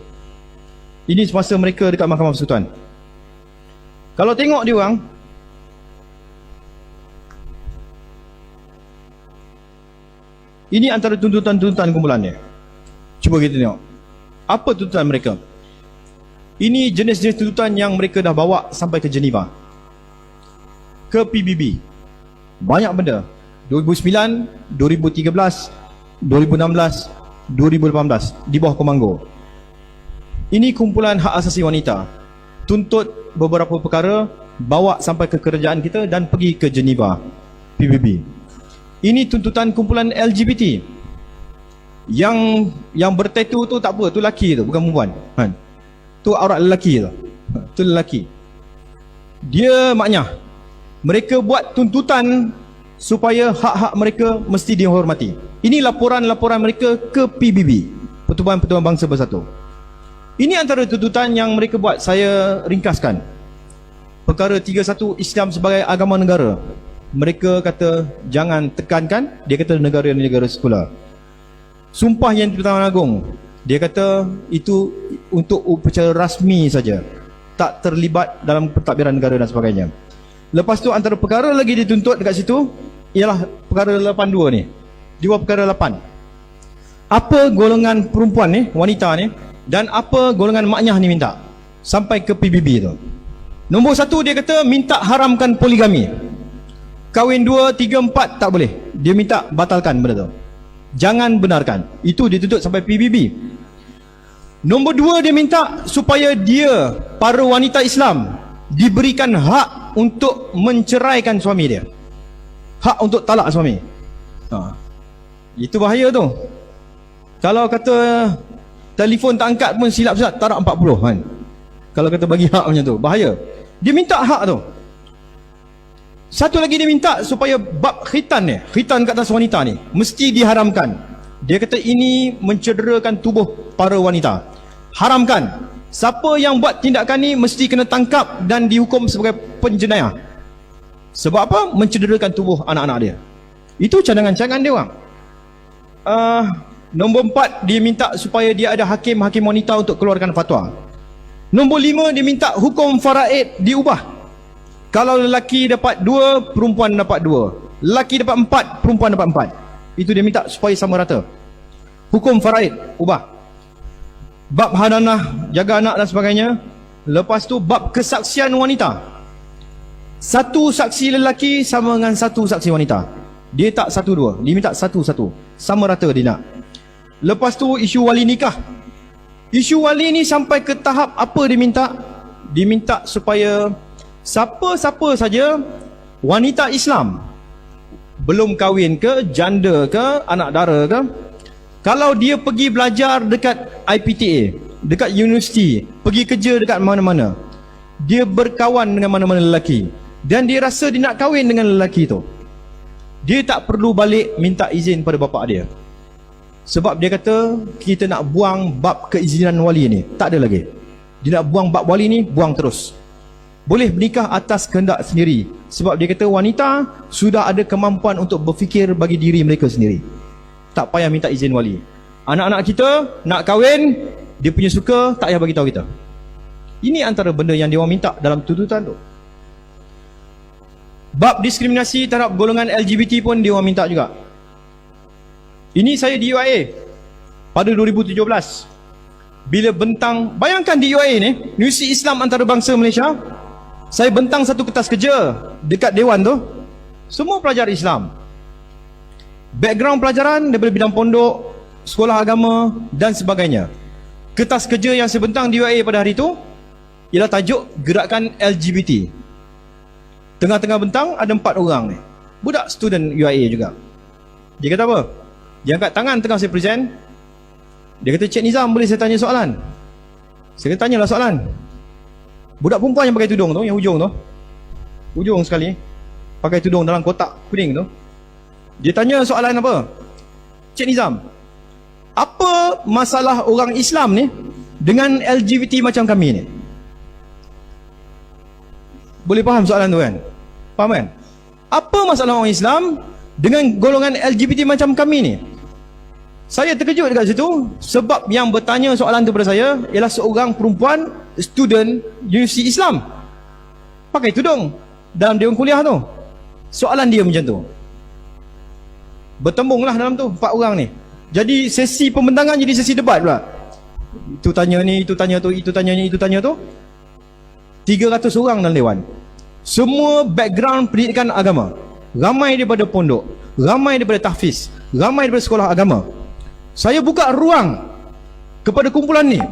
Ini semasa mereka dekat Mahkamah Persekutuan. Kalau tengok dia orang, ini antara tuntutan-tuntutan kumpulan dia. Cuba kita tengok apa tuntutan mereka. Ini jenis-jenis tuntutan yang mereka dah bawa sampai ke Geneva, ke PBB. Banyak benda. 2009, 2013, 2016, 2018 di bawah Komando. Ini kumpulan hak asasi wanita tuntut beberapa perkara, bawa sampai ke kerajaan kita dan pergi ke Geneva, PBB. Ini tuntutan kumpulan LGBT. Yang bertatu tu tak apa, tu lelaki tu, bukan perempuan kan? Tu aurat lelaki tu. Tu lelaki. Dia maknyah. Mereka buat tuntutan supaya hak-hak mereka mesti dihormati. Ini laporan-laporan mereka ke PBB, Pertubuhan Bangsa Bersatu. Ini antara tuntutan yang mereka buat. Saya ringkaskan. Perkara 31, Islam sebagai agama negara. Mereka kata jangan tekankan. Dia kata negara ni negara sekular. Sumpah yang di-Pertubuhan Agong, dia kata itu untuk upacara rasmi saja, tak terlibat dalam pentadbiran negara dan sebagainya. Lepas tu antara perkara lagi dituntut dekat situ ialah perkara 82 ni. Dia buat perkara 8. Apa golongan perempuan ni, wanita ni, dan apa golongan maknyah ni minta sampai ke PBB tu. Nombor 1 dia kata minta haramkan poligami. Kahwin 2, 3, 4 tak boleh. Dia minta batalkan benda tu. Jangan benarkan. Itu dituntut sampai PBB. Nombor 2 dia minta supaya dia, para wanita Islam, diberikan hak untuk menceraikan suami dia. Hak untuk talak suami. Itu bahaya tu. Kalau kata telefon tak angkat pun silap-silap tarak 40 kan. Kalau kata bagi hak macam tu, bahaya. Dia minta hak tu. Satu lagi dia minta supaya bab khitan ni, khitan kat atas wanita ni mesti diharamkan. Dia kata ini mencederakan tubuh para wanita. Haramkan. Siapa yang buat tindakan ni mesti kena tangkap dan dihukum sebagai penjenayah. Sebab apa? Mencederakan tubuh anak-anak dia. Itu cadangan-cadangan dia orang. Nombor 4, dia minta supaya dia ada hakim-hakim wanita untuk keluarkan fatwa. Nombor 5, dia minta hukum faraid diubah. Kalau lelaki dapat 2, perempuan dapat 2. Lelaki dapat 4, perempuan dapat 4. Itu dia minta supaya sama rata. Hukum faraid ubah. Bab hadanah, jaga anak dan sebagainya. Lepas tu bab kesaksian wanita. Satu saksi lelaki sama dengan satu saksi wanita. Dia tak 1-2, dia minta 1-1. Sama rata dia nak. Lepas tu isu wali nikah. Isu wali ni sampai ke tahap apa dia minta? Dia minta supaya siapa-siapa saja wanita Islam belum kahwin ke, janda ke, anak dara ke, kalau dia pergi belajar dekat IPTA, dekat universiti, pergi kerja dekat mana-mana, dia berkawan dengan mana-mana lelaki dan dia rasa dia nak kahwin dengan lelaki tu, dia tak perlu balik minta izin pada bapa dia. Sebab dia kata kita nak buang bab keizinan wali ni. Tak ada lagi. Dia nak buang bab wali ni, buang terus. Boleh menikah atas kehendak sendiri. Sebab dia kata wanita sudah ada kemampuan untuk berfikir bagi diri mereka sendiri. Tak payah minta izin wali. Anak-anak kita nak kahwin, dia punya suka, tak payah bagi tahu kita. Ini antara benda yang dia orang minta dalam tuntutan tu. Bab diskriminasi terhadap golongan LGBT pun dia orang minta juga. Ini saya di UIA pada 2017. Bila bentang, bayangkan di UIA ni, Universiti Islam Antarabangsa Malaysia, saya bentang satu kertas kerja dekat dewan tu, semua pelajar Islam. Background pelajaran daripada bidang pondok, sekolah agama dan sebagainya. Kertas kerja yang saya bentang di UIA pada hari tu ialah tajuk Gerakan LGBT. Tengah-tengah bentang ada 4 orang ni, budak student UIA juga. Dia kata apa? Dia angkat tangan tengah saya present. Dia kata, Cik Nizam, boleh saya tanya soalan? Saya kata, tanyalah soalan. Budak perempuan yang pakai tudung tu, yang hujung tu, hujung sekali, pakai tudung dalam kotak kuning tu, dia tanya soalan apa? Cik Nizam, apa masalah orang Islam ni dengan LGBT macam kami ni? Boleh faham soalan tu kan? Faham kan? Apa masalah orang Islam dengan golongan LGBT macam kami ni? Saya terkejut dekat situ sebab yang bertanya soalan tu pada saya ialah seorang perempuan student Universiti Islam pakai tudung dalam dewan kuliah tu. Soalan dia macam tu. Bertembunglah dalam tu 4 orang ni. Jadi sesi pembentangan jadi sesi debat pula. Itu tanya ni, itu tanya tu, itu tanya ni, itu tanya tu. 300 orang dalam dewan. Semua background pendidikan agama. Ramai daripada pondok, ramai daripada tahfiz, ramai daripada sekolah agama. Saya buka ruang kepada kumpulan ni,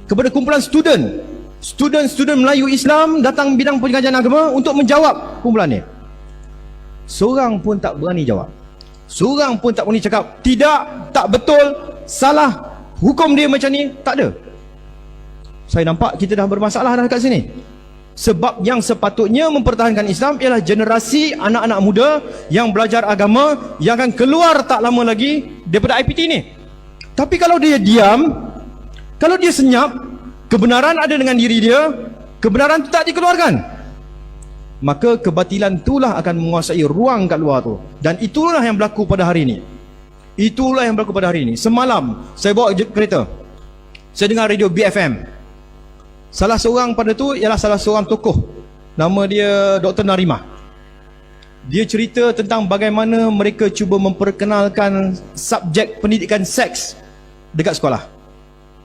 kepada kumpulan student Melayu Islam datang bidang pengajian agama untuk menjawab kumpulan ni. Seorang pun tak berani jawab. Seorang pun tak berani cakap tidak, tak betul, salah, hukum dia macam ni, tak ada. Saya nampak kita dah bermasalah dah kat sini. Sebab yang sepatutnya mempertahankan Islam ialah generasi anak-anak muda yang belajar agama, yang akan keluar tak lama lagi daripada IPT ni. Tapi kalau dia diam, kalau dia senyap, kebenaran ada dengan diri dia, kebenaran itu tak dikeluarkan, maka kebatilan itulah akan menguasai ruang kat luar tu. Dan itulah yang berlaku pada hari ini. Itulah yang berlaku pada hari ini. Semalam saya bawa kereta, saya dengar radio BFM. Salah seorang pada tu ialah salah seorang tokoh, nama dia Dr. Narimah. Dia cerita tentang bagaimana mereka cuba memperkenalkan subjek pendidikan seks dekat sekolah.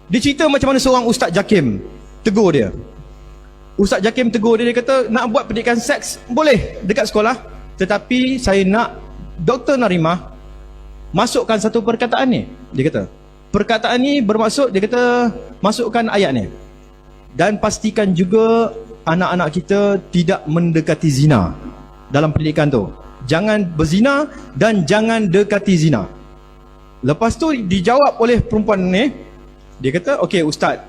Dia cerita macam mana seorang Ustaz Jakim tegur dia. Ustaz Jakim tegur dia, dia kata nak buat pendidikan seks boleh dekat sekolah, tetapi saya nak Dr. Narimah masukkan satu perkataan ni. Dia kata perkataan ni bermaksud, dia kata masukkan ayat ni, dan pastikan juga anak-anak kita tidak mendekati zina dalam pendidikan tu. Jangan berzina dan jangan dekati zina. Lepas tu dijawab oleh perempuan ni, dia kata, okey ustaz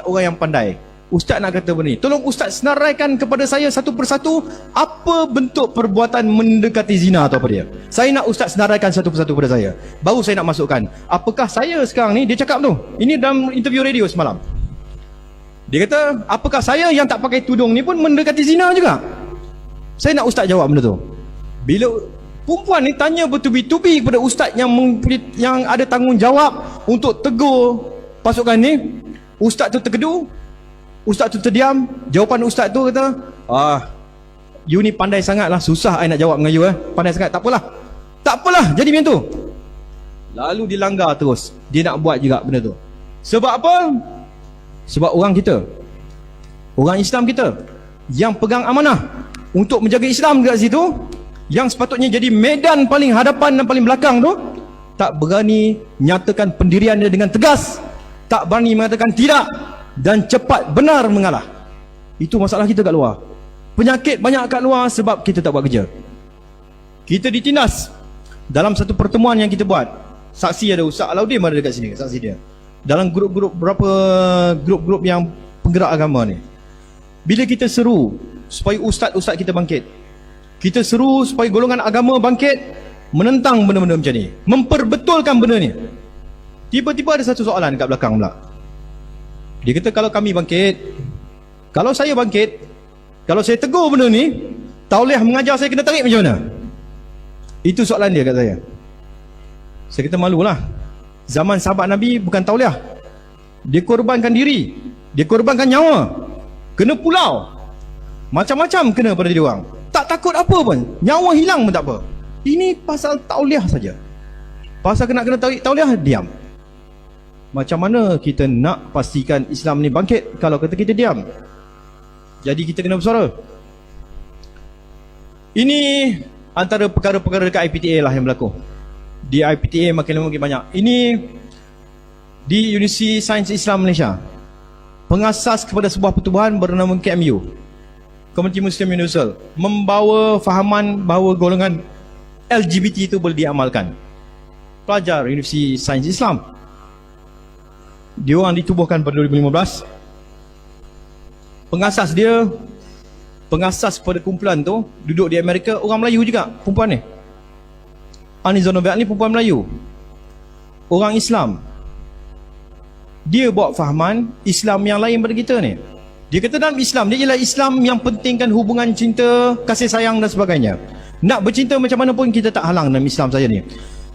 orang yang pandai. Ustaz nak kata benda ni, tolong ustaz senaraikan kepada saya satu persatu apa bentuk perbuatan mendekati zina atau apa dia. Saya nak ustaz senaraikan satu persatu kepada saya, baru saya nak masukkan. Apakah saya sekarang ni, dia cakap tu, ini dalam interview radio semalam. Dia kata, apakah saya yang tak pakai tudung ni pun mendekati zina juga? Saya nak ustaz jawab benda tu. Bila perempuan ni tanya bertubi-tubi kepada ustaz yang ada tanggungjawab untuk tegur pasukan ni, ustaz tu terkedu, ustaz tu terdiam. Jawapan ustaz tu kata, you ni pandai sangat lah, susah I nak jawab dengan you pandai sangat, tak apalah jadi macam tu. Lalu dilanggar terus, dia nak buat juga benda tu. Sebab apa? Sebab orang kita, orang Islam kita yang pegang amanah untuk menjaga Islam dekat situ, yang sepatutnya jadi medan paling hadapan dan paling belakang tu, tak berani nyatakan pendirian dia dengan tegas, tak berani mengatakan tidak, dan cepat benar mengalah. Itu masalah kita kat luar. Penyakit banyak kat luar sebab kita tak buat kerja. Kita ditindas dalam satu pertemuan yang kita buat. Saksi ada, Ustaz Alauddin ada dekat sini, saksi dia. Dalam berapa grup yang penggerak agama ni, bila kita seru supaya ustaz-ustaz kita bangkit, kita seru supaya golongan agama bangkit, menentang benda-benda macam ni, memperbetulkan benda ni, tiba-tiba ada satu soalan kat belakang pula. Dia kata, kalau kami bangkit, kalau saya bangkit, kalau saya tegur benda ni, tauliah mengajar saya kena tarik macam mana? Itu soalan dia kat saya. Saya kata, malulah. Zaman sahabat Nabi bukan tauliah, dia korbankan diri, dia korbankan nyawa, kena pulau, macam-macam kena pada dia orang. Tak takut apa pun, nyawa hilang pun tak apa. Ini pasal tauliah saja. Pasal kena tarik tauliah, diam. Macam mana kita nak pastikan Islam ni bangkit kalau kata kita diam? Jadi kita kena bersuara. Ini antara perkara-perkara dekat IPTA lah yang berlaku. Di IPTA makin lama makin banyak. Ini di Universiti Sains Islam Malaysia, pengasas kepada sebuah pertubuhan bernama KMU, Komuniti Muslim Universal, membawa fahaman bahawa golongan LGBT itu boleh diamalkan. Pelajar Universiti Sains Islam, dia orang ditubuhkan pada 2015. Pengasas pada kumpulan tu duduk di Amerika, orang Melayu juga perempuan ni. Aniza Noviak ni perempuan Melayu, orang Islam. Dia bawa fahaman Islam yang lain pada kita ni. Dia kata dalam Islam dia ialah Islam yang pentingkan hubungan cinta, kasih sayang dan sebagainya. Nak bercinta macam mana pun kita tak halang dalam Islam saja ni.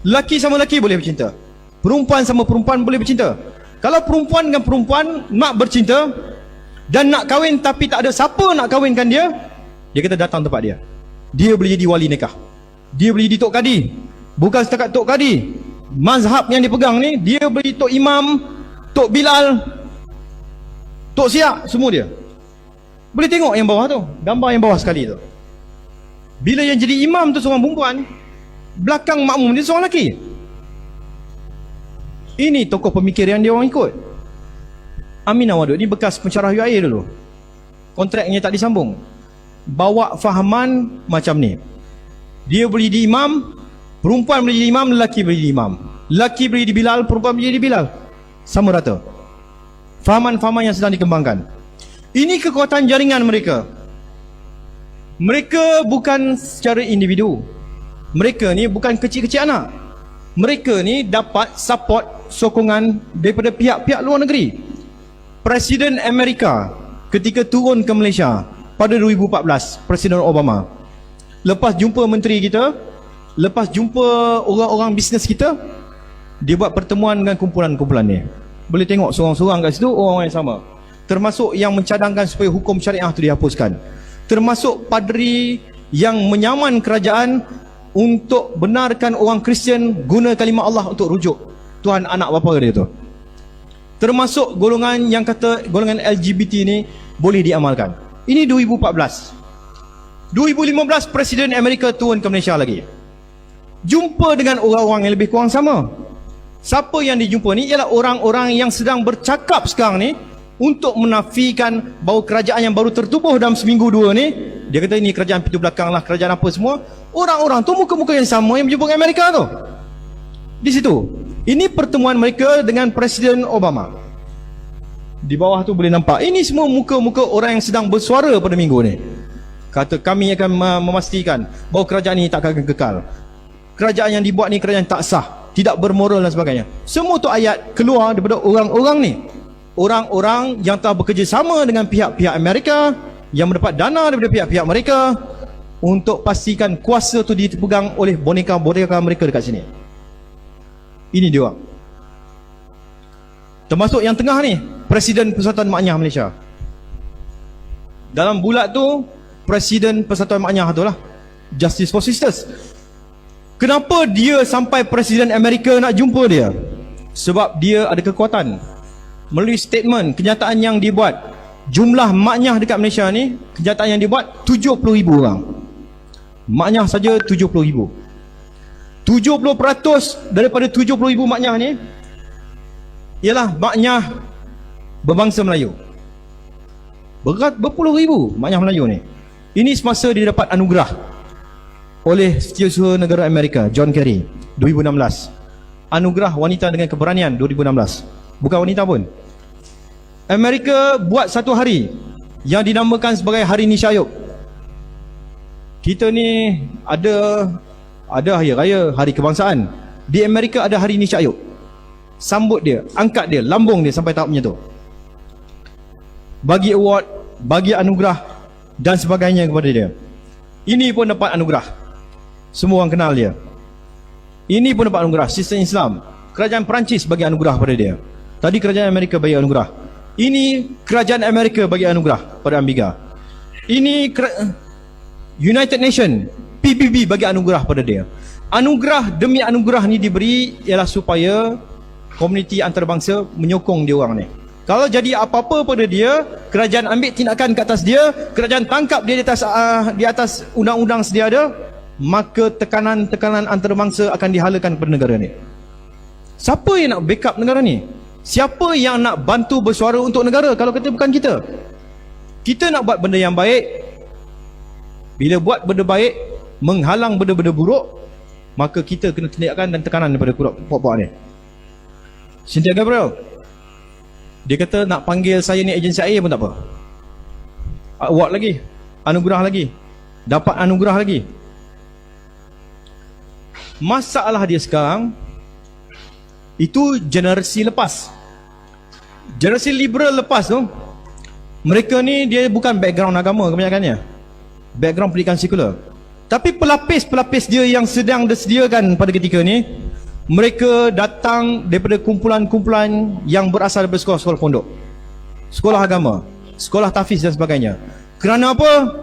Lelaki sama lelaki boleh bercinta, perempuan sama perempuan boleh bercinta. Kalau perempuan dengan perempuan nak bercinta dan nak kahwin tapi tak ada siapa nak kahwinkan dia, dia kata datang tempat dia. Dia boleh jadi wali nikah, dia boleh jadi tok kadi. Bukan setakat tok kadi, mazhab yang dipegang ni, dia boleh tok imam, tok Bilal, tok Siak, semua dia. Boleh tengok yang bawah tu, gambar yang bawah sekali tu. Bila yang jadi imam tu seorang perempuan, belakang makmum dia seorang lelaki. Ini tokoh pemikir yang dia orang ikut. Aminah Wadud ni bekas pensyarah UIA dulu, kontraknya tak disambung. Bawa fahaman macam ni. Dia boleh jadi imam, perempuan boleh jadi imam, lelaki boleh jadi imam. Lelaki boleh jadi Bilal, perempuan boleh jadi Bilal. Sama rata. Fahaman-fahaman yang sedang dikembangkan. Ini kekuatan jaringan mereka. Mereka bukan secara individu. Mereka ni bukan kecil-kecil anak. Mereka ni dapat support, sokongan daripada pihak-pihak luar negeri. Presiden Amerika ketika turun ke Malaysia pada 2014, Presiden Obama, lepas jumpa menteri kita, lepas jumpa orang-orang bisnes kita, dia buat pertemuan dengan kumpulan-kumpulan ni. Boleh tengok seorang-seorang kat situ, orang-orang yang sama. Termasuk yang mencadangkan supaya hukum syariah itu dihapuskan. Termasuk padri yang menyaman kerajaan untuk benarkan orang Kristian guna kalimah Allah untuk rujuk Tuhan anak bapa dia tu. Termasuk golongan yang kata golongan LGBT ni boleh diamalkan. Ini 2014. 2015 Presiden Amerika turun ke Malaysia lagi, jumpa dengan orang-orang yang lebih kurang sama. Siapa yang dijumpa ni ialah orang-orang yang sedang bercakap sekarang ni untuk menafikan bahawa kerajaan yang baru tertubuh dalam seminggu dua ni, dia kata ini kerajaan pintu belakang lah, kerajaan apa semua. Orang-orang tu muka-muka yang sama yang berjumpa dengan Amerika tu. Di situ. Ini pertemuan mereka dengan Presiden Obama. Di bawah tu boleh nampak. Ini semua muka-muka orang yang sedang bersuara pada minggu ni. Kata kami akan memastikan bahawa kerajaan ini tak akan kekal. Kerajaan yang dibuat ni kerajaan tak sah, tidak bermoral dan sebagainya. Semua tu ayat keluar daripada orang-orang ni. Orang-orang yang telah bekerjasama dengan pihak-pihak Amerika, yang mendapat dana daripada pihak-pihak mereka untuk pastikan kuasa tu dipegang oleh boneka-boneka mereka dekat sini. Ini dia orang. Termasuk yang tengah ni, Presiden Persatuan Maknyah Malaysia. Dalam bulat tu, Presiden Persatuan Maknyah tu lah, Justice for Sisters. Kenapa dia sampai Presiden Amerika nak jumpa dia? Sebab dia ada kekuatan. Melalui statement, kenyataan yang dibuat, jumlah maknyah dekat Malaysia ni, kenyataan yang dibuat 70,000 orang. Maknyah saja 70,000. 70% daripada 70,000 maknyah ni ialah maknyah berbangsa Melayu. Berpuluh ribu maknyah Melayu ni. Ini semasa dia dapat anugerah oleh Setiausaha Negara Amerika John Kerry 2016. Anugerah Wanita dengan Keberanian 2016. Bukan wanita pun. Amerika buat satu hari yang dinamakan sebagai Hari Nisyayub. Kita ni ada hari raya, hari kebangsaan. Di Amerika ada Hari Nisyayub. Sambut dia, angkat dia, lambung dia sampai tahap macam tu. Bagi award, bagi anugerah dan sebagainya kepada dia. Ini pun dapat anugerah. Semua orang kenal dia. Ini pun dapat anugerah. Sistem Islam, kerajaan Perancis bagi anugerah pada dia. Tadi kerajaan Amerika bagi anugerah. Ini kerajaan Amerika bagi anugerah pada Amiga. Ini United Nation, PBB bagi anugerah pada dia. Anugerah demi anugerah ni diberi ialah supaya komuniti antarabangsa menyokong dia orang ni. Kalau jadi apa-apa pada dia, kerajaan ambil tindakan ke atas dia, kerajaan tangkap dia di atas undang-undang sedia ada, maka tekanan-tekanan antarabangsa akan dihalakan kepada negara ni. Siapa yang nak backup negara ni? Siapa yang nak bantu bersuara untuk negara kalau kata bukan kita? Kita nak buat benda yang baik. Bila buat benda baik menghalang benda-benda buruk, maka kita kena tindakan dan tekanan daripada puak-puak ni. Cynthia Gabriel, dia kata nak panggil saya ni agensi air pun tak apa. Award lagi, anugerah lagi, dapat anugerah lagi. Masalah dia sekarang itu generasi lepas. Generasi liberal lepas tu, mereka ni dia bukan background agama kebanyakannya, background pendidikan sekular. Tapi pelapis-pelapis dia yang sedang disediakan pada ketika ni, mereka datang daripada kumpulan-kumpulan yang berasal daripada sekolah-sekolah pondok, sekolah agama, sekolah tahfiz dan sebagainya. Kerana apa?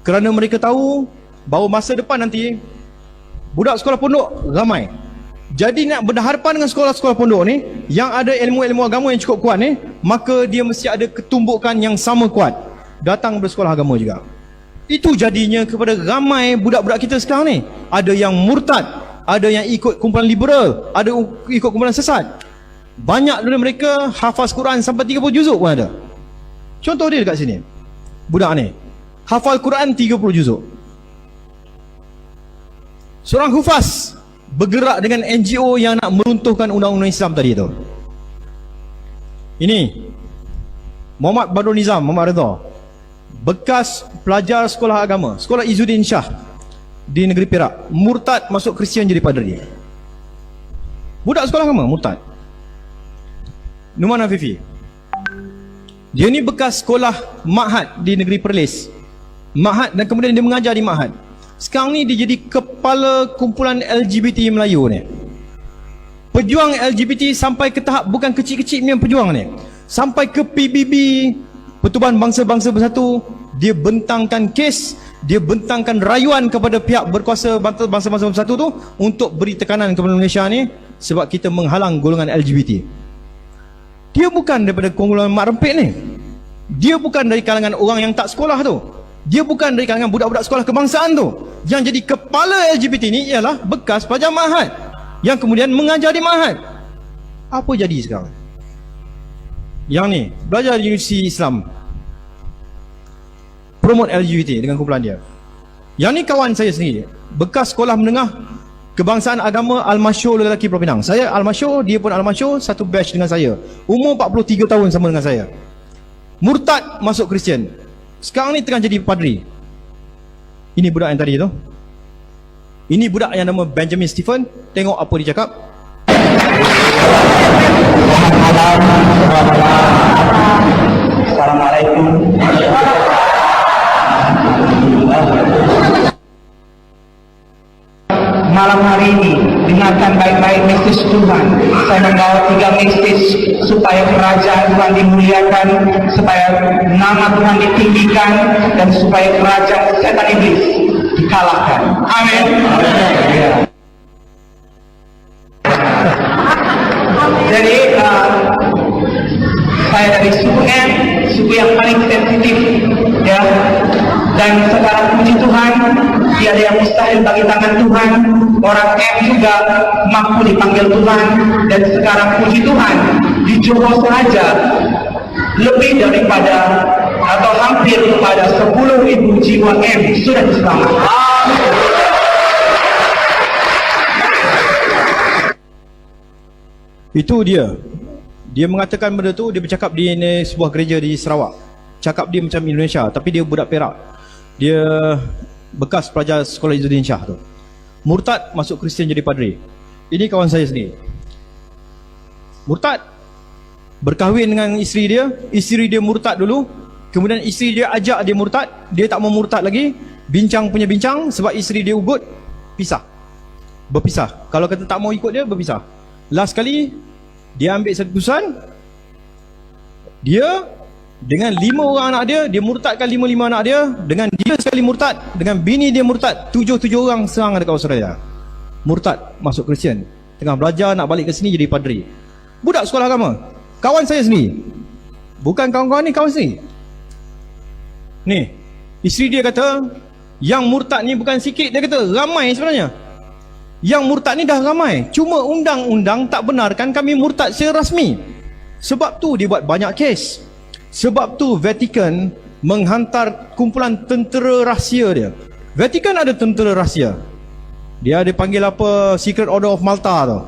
Kerana mereka tahu bahawa masa depan nanti budak sekolah pondok ramai. Jadi nak berhadapan dengan sekolah-sekolah pondok ni yang ada ilmu-ilmu agama yang cukup kuat ni, maka dia mesti ada ketumbukan yang sama kuat datang dari sekolah agama juga. Itu jadinya kepada ramai budak-budak kita sekarang ni, ada yang murtad, ada yang ikut kumpulan liberal, ada ikut kumpulan sesat. Banyak dari mereka hafaz Quran sampai 30 juzuk pun ada. Contoh dia dekat sini, budak ni hafal Quran 30 juzuk. Seorang hufaz bergerak dengan NGO yang nak meruntuhkan undang-undang Islam tadi tu. Ini Muhammad Badrul Nizam, Muhammad Redha, bekas pelajar sekolah agama, sekolah Izzuddin Shah di negeri Perak, murtad masuk Kristian jadi padri. Budak sekolah agama murtad. Numan Afifi, dia ni bekas sekolah Ma'had di negeri Perlis, Ma'had, dan kemudian dia mengajar di Ma'had. Sekarang ni dia jadi kepala kumpulan LGBT Melayu ni. Pejuang LGBT sampai ke tahap bukan kecil-kecil punya pejuang ni, sampai ke PBB, Pertubuhan Bangsa-Bangsa Bersatu. Dia bentangkan kes, dia bentangkan rayuan kepada pihak berkuasa Bangsa-Bangsa Bersatu tu untuk beri tekanan kepada Malaysia ni sebab kita menghalang golongan LGBT. Dia bukan daripada kumpulan mak rempit ni. Dia bukan dari kalangan orang yang tak sekolah tu. Dia bukan dari kalangan budak-budak sekolah kebangsaan tu. Yang jadi kepala LGBT ni ialah bekas pelajar Ma'had yang kemudian mengajar di Ma'had. Apa jadi sekarang? Yang ni belajar di Universiti Islam, promote LGBT dengan kumpulan dia. Yang ni kawan saya sendiri, bekas sekolah menengah Kebangsaan agama Al-Masyur lelaki Pulau Pinang. Saya Al-Masyur, dia pun Al-Masyur, satu batch dengan saya. Umur 43 tahun sama dengan saya. Murtad masuk Kristian. Sekarang ni tengah jadi padri. Ini budak yang tadi tu. Ini budak yang nama Benjamin Stephen. Tengok apa dia cakap. Assalamualaikum. Malam hari ini dengarkan baik-baik mistis Tuhan. Saya membawa 3 mistis supaya kerajaan Tuhan dimuliakan, supaya nama Tuhan ditinggikan, dan supaya kerajaan setan iblis dikalahkan. Amin. Jadi saya dari suku M, suku yang paling sensitif, ya. Dan sekarang puji Tuhan, tiada yang mustahil bagi tangan Tuhan. Orang M juga mampu dipanggil Tuhan. Dan sekarang puji Tuhan, di Johor saja lebih daripada atau hampir kepada 10.000 jiwa M sudah diselamatkan. Itu dia. Dia mengatakan benda tu, dia bercakap di sebuah gereja di Sarawak. Cakap dia macam Indonesia, tapi dia budak Perak. Dia bekas pelajar sekolah Izzuddin Shah tu. Murtad masuk Kristian jadi padri. Ini kawan saya sendiri. Murtad berkahwin dengan isteri dia murtad dulu. Kemudian isteri dia ajak dia murtad, dia tak mau murtad lagi. Bincang punya bincang, sebab isteri dia ugut, pisah. Berpisah. Kalau kata tak mau ikut dia, berpisah. Last kali dia ambil satu keputusan, dia dengan 5 orang anak dia murtadkan 5 anak dia. Dengan dia sekali murtad, dengan bini dia murtad, 7 orang serang dekat Australia. Murtad masuk Kristian. Tengah belajar nak balik ke sini jadi padri. Budak sekolah agama. Kawan saya sendiri. Bukan kawan-kawan ni, kawan sendiri. Ni, isteri dia kata, yang murtad ni bukan sikit, dia kata ramai sebenarnya. Yang murtad ni dah ramai. Cuma undang-undang tak benarkan kami murtad secara rasmi. Sebab tu dia buat banyak kes. Sebab tu Vatican menghantar kumpulan tentera rahsia dia. Vatican ada tentera rahsia. Dia ada panggil apa, Secret Order of Malta tu.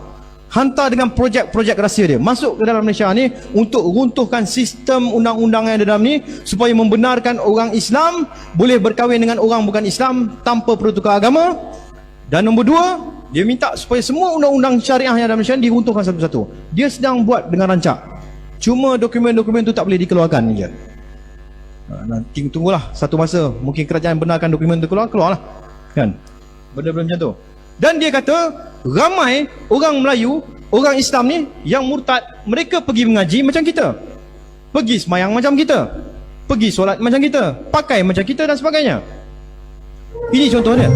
Hantar dengan projek-projek rahsia dia masuk ke dalam Malaysia ni untuk runtuhkan sistem undang-undang yang ada dalam ni, supaya membenarkan orang Islam boleh berkahwin dengan orang bukan Islam tanpa perlu tukar agama. Dan nombor 2, dia minta supaya semua undang-undang syariah yang ada dalam Malaysia diruntuhkan satu-satu. Dia sedang buat dengan rancak. Cuma dokumen-dokumen tu tak boleh dikeluarkan je. Nanti tunggulah satu masa, mungkin kerajaan benarkan dokumen tu keluarlah. Kan? Benda-benda macam tu. Dan dia kata, ramai orang Melayu, orang Islam ni yang murtad, mereka pergi mengaji macam kita. Pergi semayang macam kita. Pergi solat macam kita. Pakai macam kita dan sebagainya. Ini contohnya.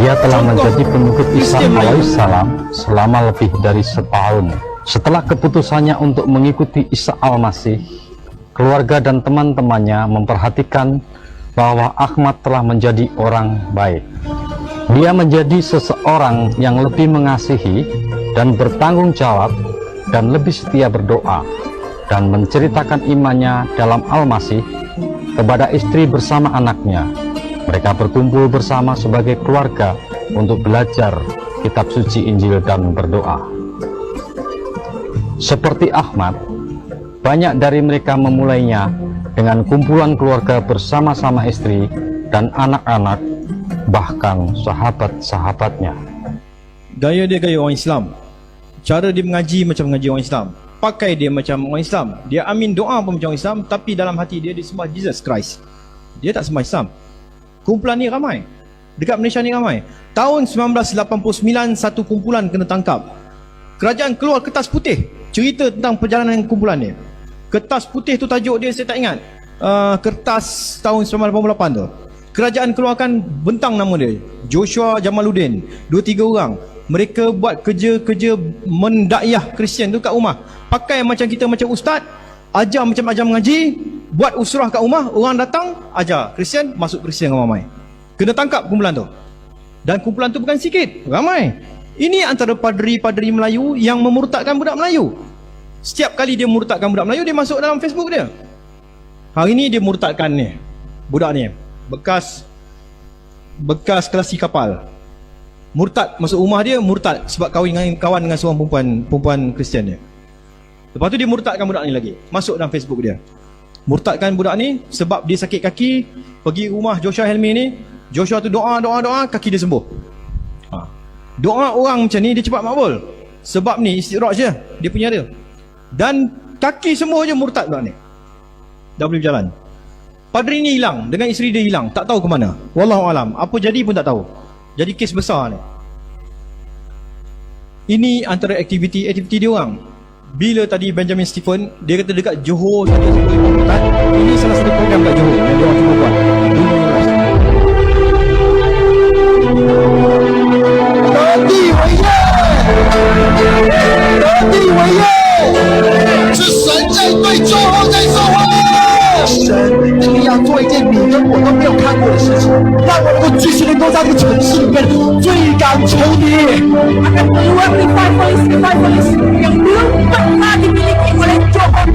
Dia telah menjadi pengikut Isa alaihissalam selama lebih dari setahun. Setelah keputusannya untuk mengikuti Isa al-Masih, keluarga dan teman-temannya memperhatikan bahwa Ahmad telah menjadi orang baik. Dia menjadi seseorang yang lebih mengasihi dan bertanggung jawab, dan lebih setia berdoa, dan menceritakan imannya dalam Al-Masih kepada istri bersama anaknya. Mereka berkumpul bersama sebagai keluarga untuk belajar kitab suci Injil dan berdoa. Seperti Ahmad, banyak dari mereka memulainya dengan kumpulan keluarga bersama-sama istri dan anak-anak, bahkan sahabat-sahabatnya. Gaya dia gaya orang Islam. Cara dia mengaji macam mengaji orang Islam. Pakai dia macam orang Islam. Dia amin doa pun macam orang Islam, tapi dalam hati dia sembah Jesus Christ. Dia tak sembah Islam. Kumpulan ni ramai. Dekat Malaysia ni ramai. Tahun 1989 satu kumpulan kena tangkap. Kerajaan keluar kertas putih cerita tentang perjalanan kumpulan ni. Kertas putih tu tajuk dia saya tak ingat. Kertas tahun 1988 tu. Kerajaan keluarkan bentang nama dia, Joshua Jamaluddin. 2-3 orang. Mereka buat kerja-kerja mendakyah Kristian tu kat rumah. Pakai macam kita, macam ustaz, ajar macam ajar mengaji, buat usrah kat rumah, orang datang ajar Kristian, masuk Kristian ramai. Kena tangkap kumpulan tu. Dan kumpulan tu bukan sikit, ramai. Ini antara padri-padri Melayu yang memurtadkan budak Melayu. Setiap kali dia murtadkan budak Melayu, dia masuk dalam Facebook dia. Hari ni dia murtadkan ni, budak ni bekas kelasi kapal. Murtad masuk rumah dia, murtad sebab kahwin dengan kawan dengan seorang perempuan Kristian dia. Lepas tu dia murtadkan budak ni lagi, masuk dalam Facebook dia. Murtadkan budak ni sebab dia sakit kaki, pergi rumah Joshua Helmi ni, Joshua tu doa, kaki dia sembuh. Doa orang macam ni dia cepat makbul. Sebab ni istidraj je, dia punya dia. Dan kaki sembuh je murtad budak ni. Dah boleh berjalan. Padri ni hilang, dengan isteri dia hilang, tak tahu ke mana. Wallahu alam, apa jadi pun tak tahu. Jadi kes besar ni. Ini antara aktiviti dia orang. Bila tadi Benjamin Stephen, dia kata dekat Johor tadi murtad. Ini salah satu program kat Johor yang dia orang cuba buat.神，请你要做一件你跟我都没有看过的事情，让我能够继续能够在这个城市里面追赶仇敌。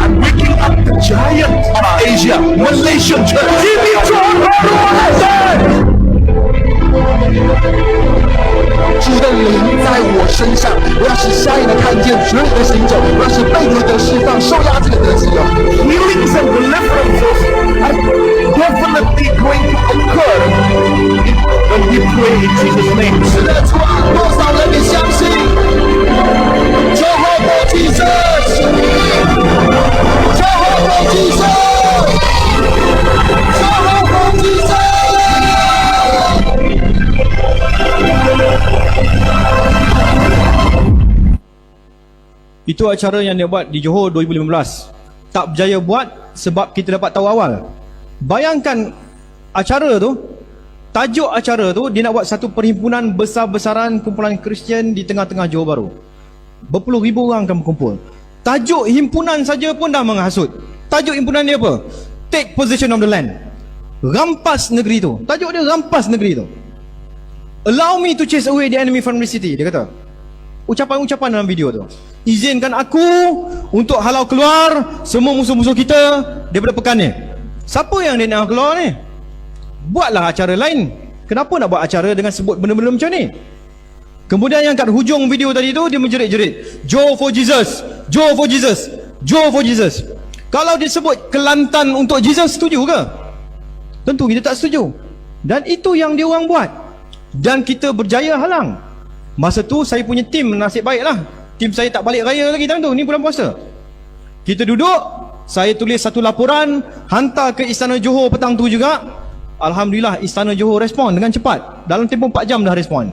I'm waking up the giant of Asia, Malaysian church. 主的灵在我身上，我要使瞎眼的看见，瘸腿的行走，我要使被掳的释放，受压制的得自由。Healings and deliverances are definitely going to occur when we pray in Jesus' name. 是的，主啊，多少人你相信？Jehovah Jesus, Jehovah Jesus, Jehovah Jesus. Itu acara yang dia buat di Johor 2015. Tak berjaya buat sebab kita dapat tahu awal. Bayangkan acara tu, tajuk acara tu dia nak buat satu perhimpunan besar-besaran kumpulan Kristian di tengah-tengah Johor Bahru. Berpuluh ribu orang akan berkumpul. Tajuk himpunan saja pun dah menghasut. Tajuk himpunan dia apa? Take possession of the land. Rampas negeri tu. Tajuk dia rampas negeri tu. Allow me to chase away the enemy from the city. Dia kata ucapan-ucapan dalam video tu. Izinkan aku untuk halau keluar semua musuh-musuh kita daripada pekan ni. Siapa yang dia nak keluar ni? Buatlah acara lain. Kenapa nak buat acara dengan sebut benda-benda macam ni? Kemudian yang kat hujung video tadi tu dia menjerit-jerit, Joe for Jesus, Joe for Jesus, Joe for Jesus. Kalau dia sebut Kelantan untuk Jesus, setuju ke? Tentu kita tak setuju. Dan itu yang dia orang buat. Dan kita berjaya halang. Masa tu saya punya tim nasib baiklah. Tim saya tak balik raya lagi time tu, ni bulan puasa. Kita duduk, saya tulis satu laporan, hantar ke Istana Johor petang tu juga. Alhamdulillah Istana Johor respon dengan cepat. Dalam tempoh 4 jam dah respon.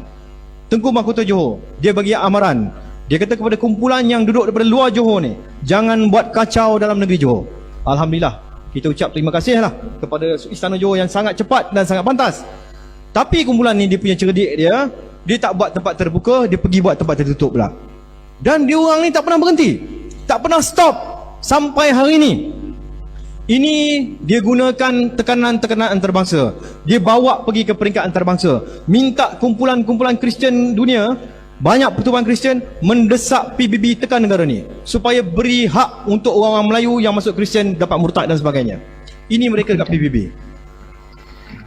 Tengku Mahkota Johor, dia bagi amaran. Dia kata kepada kumpulan yang duduk daripada luar Johor ni, jangan buat kacau dalam negeri Johor. Alhamdulillah, kita ucap terima kasih lah kepada Istana Johor yang sangat cepat dan sangat pantas. Tapi kumpulan ni dia punya cerdik dia tak buat tempat terbuka, dia pergi buat tempat tertutup pula. Dan dia orang ni tak pernah berhenti, tak pernah stop sampai hari ni. Ini dia gunakan tekanan-tekanan antarabangsa. Dia bawa pergi ke peringkat antarabangsa, minta kumpulan-kumpulan Kristian dunia, banyak pertubuhan Kristian mendesak PBB tekan negara ni supaya beri hak untuk orang-orang Melayu yang masuk Kristian dapat murtad dan sebagainya. Ini mereka dekat PBB.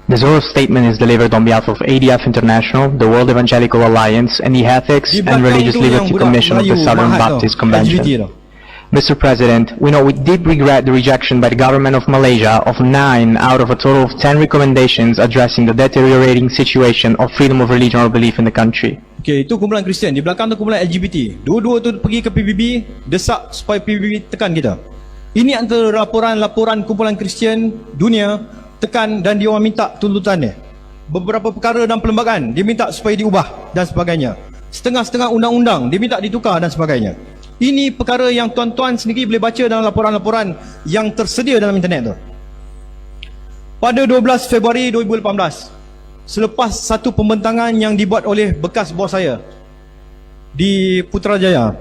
This whole statement is delivered on behalf of ADF International, the World Evangelical Alliance, and the Ethics and Religious Liberty Commission of the Southern Baptist Convention. Mr. President, we know with deep regret the rejection by the government of Malaysia of 9 out of a total of 10 recommendations addressing the deteriorating situation of freedom of religion or belief in the country. Okay, itu kumpulan Kristian. Di belakang tu kumpulan LGBT. Dua-dua tu pergi ke PBB, desak supaya PBB tekan kita. Ini antara laporan-laporan kumpulan Kristian dunia tekan dan dia orang minta tuntutannya. Beberapa perkara dalam perlembagaan dia minta supaya diubah dan sebagainya. Setengah-setengah undang-undang dia minta ditukar dan sebagainya. Ini perkara yang tuan-tuan sendiri boleh baca dalam laporan-laporan yang tersedia dalam internet tu. Pada 12 Februari 2018, selepas satu pembentangan yang dibuat oleh bekas bos saya di Putrajaya,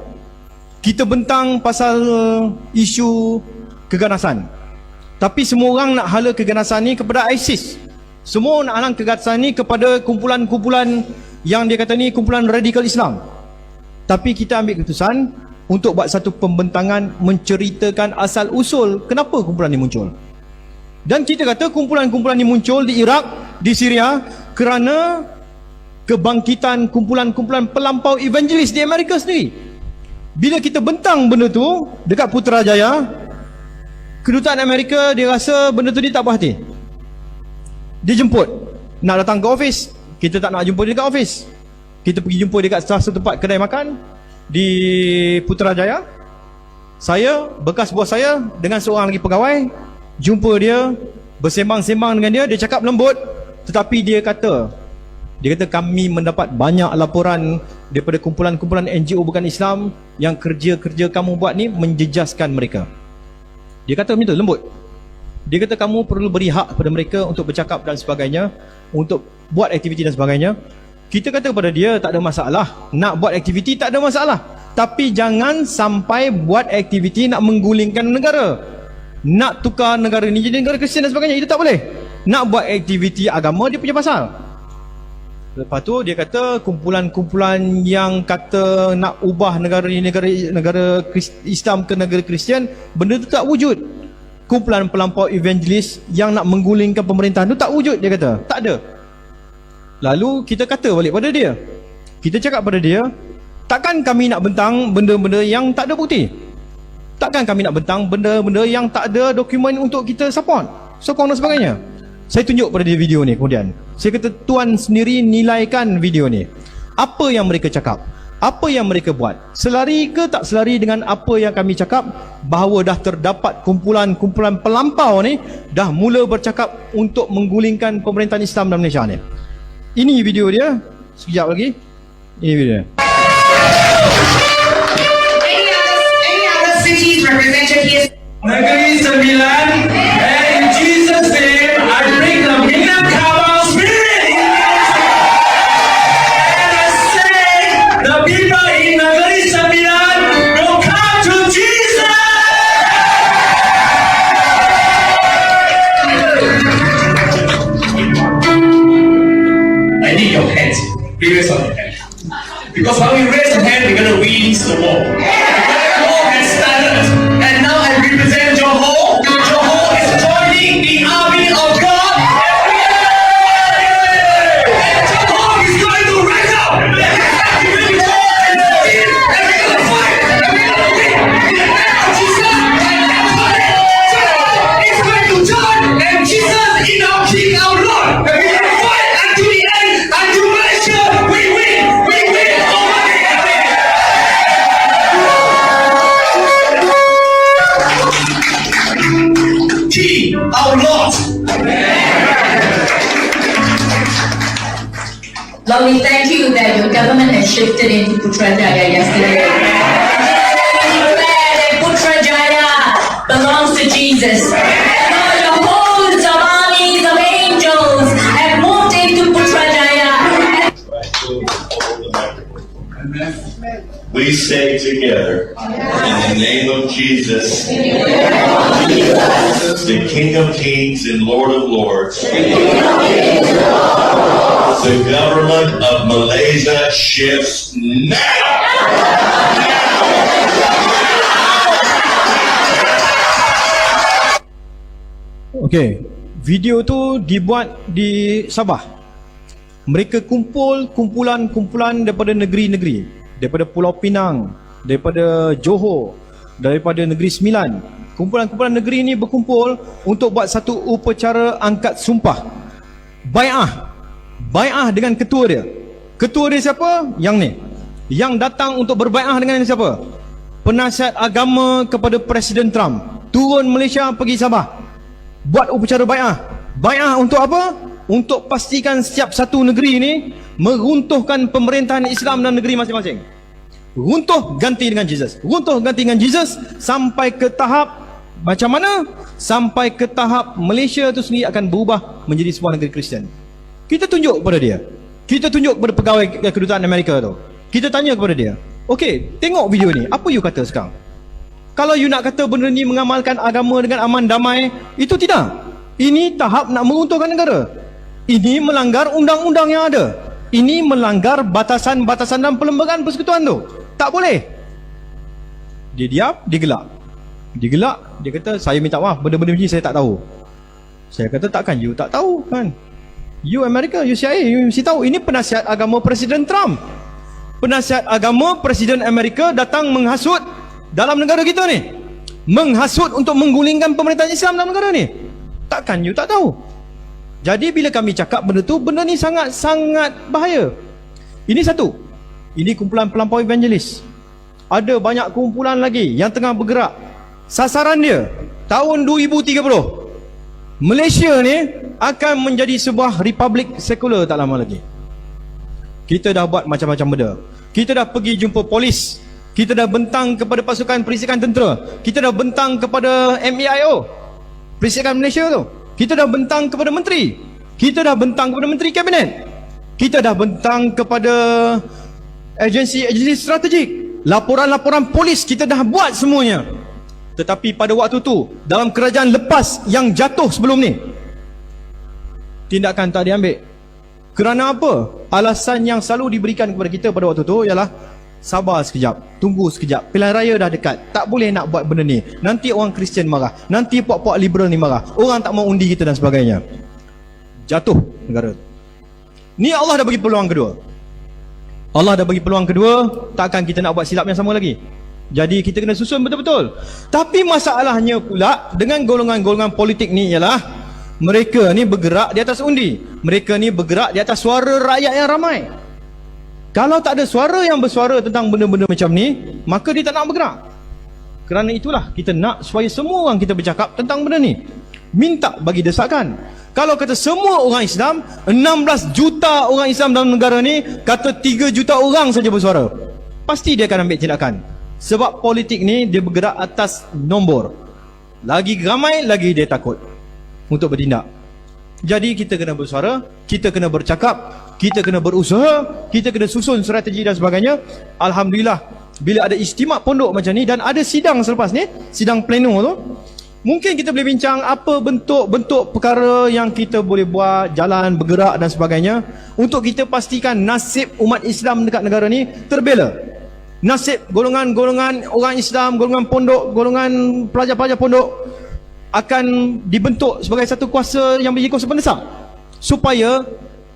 kita bentang pasal isu keganasan. Tapi semua orang nak hala keganasan ni kepada ISIS. Semua nak halang keganasan ni kepada kumpulan-kumpulan yang dia kata ni kumpulan radikal Islam. Tapi kita ambil keputusan untuk buat satu pembentangan menceritakan asal usul kenapa kumpulan ni muncul. Dan kita kata kumpulan-kumpulan ni muncul di Iraq, di Syria kerana kebangkitan kumpulan-kumpulan pelampau evangelis di Amerika sendiri. Bila kita bentang benda tu dekat Putrajaya, kedutaan Amerika dia rasa benda tu dia tak puas hati. Dia jemput, nak datang ke office, kita tak nak jumpa dia dekat office. Kita pergi jumpa dia dekat salah satu tempat kedai makan di Putrajaya. Saya, bekas bos saya dengan seorang lagi pegawai jumpa dia, bersembang-sembang dengan dia. Dia cakap lembut, tetapi dia kata kami mendapat banyak laporan daripada kumpulan-kumpulan NGO bukan Islam yang kerja-kerja kamu buat ni menjejaskan mereka. Dia kata macam tu, lembut. Dia kata kamu perlu beri hak kepada mereka untuk bercakap dan sebagainya, untuk buat aktiviti dan sebagainya. Kita kata kepada dia tak ada masalah, nak buat aktiviti tak ada masalah, tapi jangan sampai buat aktiviti nak menggulingkan negara, nak tukar negara ni jadi negara Kristian dan sebagainya. Itu tak boleh. Nak buat aktiviti agama dia punya pasal. Lepas tu dia kata kumpulan-kumpulan yang kata nak ubah negara ni negara Islam ke negara Kristian, benda tu tak wujud. Kumpulan pelampau evangelis yang nak menggulingkan pemerintahan tu tak wujud, dia kata. Tak ada. Lalu kita kata balik pada dia. Kita cakap pada dia, takkan kami nak bentang benda-benda yang tak ada bukti. Takkan kami nak bentang benda-benda yang tak ada dokumen untuk kita support, sokong dan sebagainya. Saya tunjuk pada dia video ni kemudian. Saya kata tuan sendiri nilaikan video ni. Apa yang mereka cakap? Apa yang mereka buat? Selari ke tak selari dengan apa yang kami cakap, bahawa dah terdapat kumpulan-kumpulan pelampau ni dah mula bercakap untuk menggulingkan pemerintahan Islam dalam Malaysia ni. Ini video dia. Sekejap lagi. Ini video dia. Any other cities represented here? Negeri Sembilan, and in Jesus' name, I bring the Minangkabau spirit in Malaysia. And I say, the people in Negeri Sembilan will come to Jesus. I need your hands. We raise our hands. Because when we raise our hand, we're going to win the war. The war has started. And now I represent Johor. Johor is joining the army of God. And Johor is going to rise up. And we're going to fight. And we're going to win. In the name of Jesus. And everybody is going to join. And Jesus is our King, our Lord. And we're going to fight until the end. Until Malaysia, we win. We win over the enemy. King, our Lord. Lord, we thank you that your government has shifted into Putrajaya yesterday. We declare that Putrajaya belongs to Jesus. And all the hosts of armies of angels have moved into Putrajaya. We say together, in the name of Jesus, the King of Kings and Lord of Lords, the government of Malaysia shifts now! Okey, video tu dibuat di Sabah. Mereka kumpulan-kumpulan daripada negeri-negeri, daripada Pulau Pinang, daripada Johor, daripada Negeri Sembilan. Kumpulan-kumpulan negeri ini berkumpul untuk buat satu upacara angkat sumpah. Bai'ah dengan ketua dia. Ketua dia siapa? Yang ni. Yang datang untuk berbai'ah dengan siapa? Penasihat agama kepada Presiden Trump. Turun Malaysia pergi Sabah. Buat upacara bai'ah. Bai'ah untuk apa? Untuk pastikan setiap satu negeri ini meruntuhkan pemerintahan Islam dan negeri masing-masing. Runtuh ganti dengan Jesus. Runtuh ganti dengan Jesus sampai ke tahap macam mana? Sampai ke tahap Malaysia itu sendiri akan berubah menjadi sebuah negeri Kristian. Kita tunjuk kepada dia. Kita tunjuk kepada pegawai kedutaan Amerika tu. Kita tanya kepada dia, okey, tengok video ni, apa you kata sekarang? Kalau you nak kata benda ni mengamalkan agama dengan aman damai, itu tidak. Ini tahap nak meruntuhkan negara. Ini melanggar undang-undang yang ada. Ini melanggar batasan-batasan dan perlembagaan persekutuan tu. Tak boleh. Dia diam, dia gelak. Dia gelak, dia kata, saya minta maaf, benda-benda ni saya tak tahu. Saya kata, takkan you tak tahu kan? You Amerika, you CIA, you mesti tahu ini penasihat agama Presiden Trump. Penasihat agama Presiden Amerika datang menghasut dalam negara kita ni. Menghasut untuk menggulingkan pemerintahan Islam dalam negara ni. Takkan you tak tahu? Jadi bila kami cakap benda tu, benda ni sangat-sangat bahaya. Ini satu. Ini kumpulan pelampau evangelis. Ada banyak kumpulan lagi yang tengah bergerak. Sasaran dia tahun 2030 Malaysia ni akan menjadi sebuah republik sekular tak lama lagi. Kita dah buat macam-macam benda. Kita dah pergi jumpa polis. Kita dah bentang kepada pasukan perisikan tentera. Kita dah bentang kepada MEIO, Perisikan Malaysia tu. Kita dah bentang kepada menteri. Kita dah bentang kepada menteri kabinet. Kita dah bentang kepada agensi-agensi strategik. Laporan-laporan polis kita dah buat semuanya. Tetapi pada waktu tu, dalam kerajaan lepas yang jatuh sebelum ni, tindakan tak diambil. Kerana apa? Alasan yang selalu diberikan kepada kita pada waktu tu ialah sabar sekejap, tunggu sekejap, pilihan raya dah dekat, tak boleh nak buat benda ni, nanti orang Kristian marah, nanti puak-puak liberal ni marah, orang tak mau undi kita dan sebagainya. Jatuh negara. Ni Allah dah bagi peluang kedua. Allah dah bagi peluang kedua, takkan kita nak buat silap yang sama lagi. Jadi kita kena susun betul-betul. Tapi masalahnya pula dengan golongan-golongan politik ni ialah mereka ni bergerak di atas undi. Mereka ni bergerak di atas suara rakyat yang ramai. Kalau tak ada suara yang bersuara tentang benda-benda macam ni, maka dia tak nak bergerak. Kerana itulah kita nak supaya semua orang kita bercakap tentang benda ni. Minta bagi desakan. Kalau kata semua orang Islam, 16 juta orang Islam dalam negara ni, kata 3 juta orang saja bersuara, pasti dia akan ambil tindakan. Sebab politik ni dia bergerak atas nombor. Lagi ramai, lagi dia takut untuk bertindak. Jadi kita kena bersuara, kita kena bercakap, kita kena berusaha, kita kena susun strategi dan sebagainya. Alhamdulillah, bila ada istimak pondok macam ni dan ada sidang selepas ni, sidang pleno tu, mungkin kita boleh bincang apa bentuk-bentuk perkara yang kita boleh buat, jalan, bergerak dan sebagainya, untuk kita pastikan nasib umat Islam dekat negara ni terbela. Nasib golongan-golongan orang Islam, golongan pondok, golongan pelajar-pelajar pondok akan dibentuk sebagai satu kuasa yang menjadi kuasa pendesak, supaya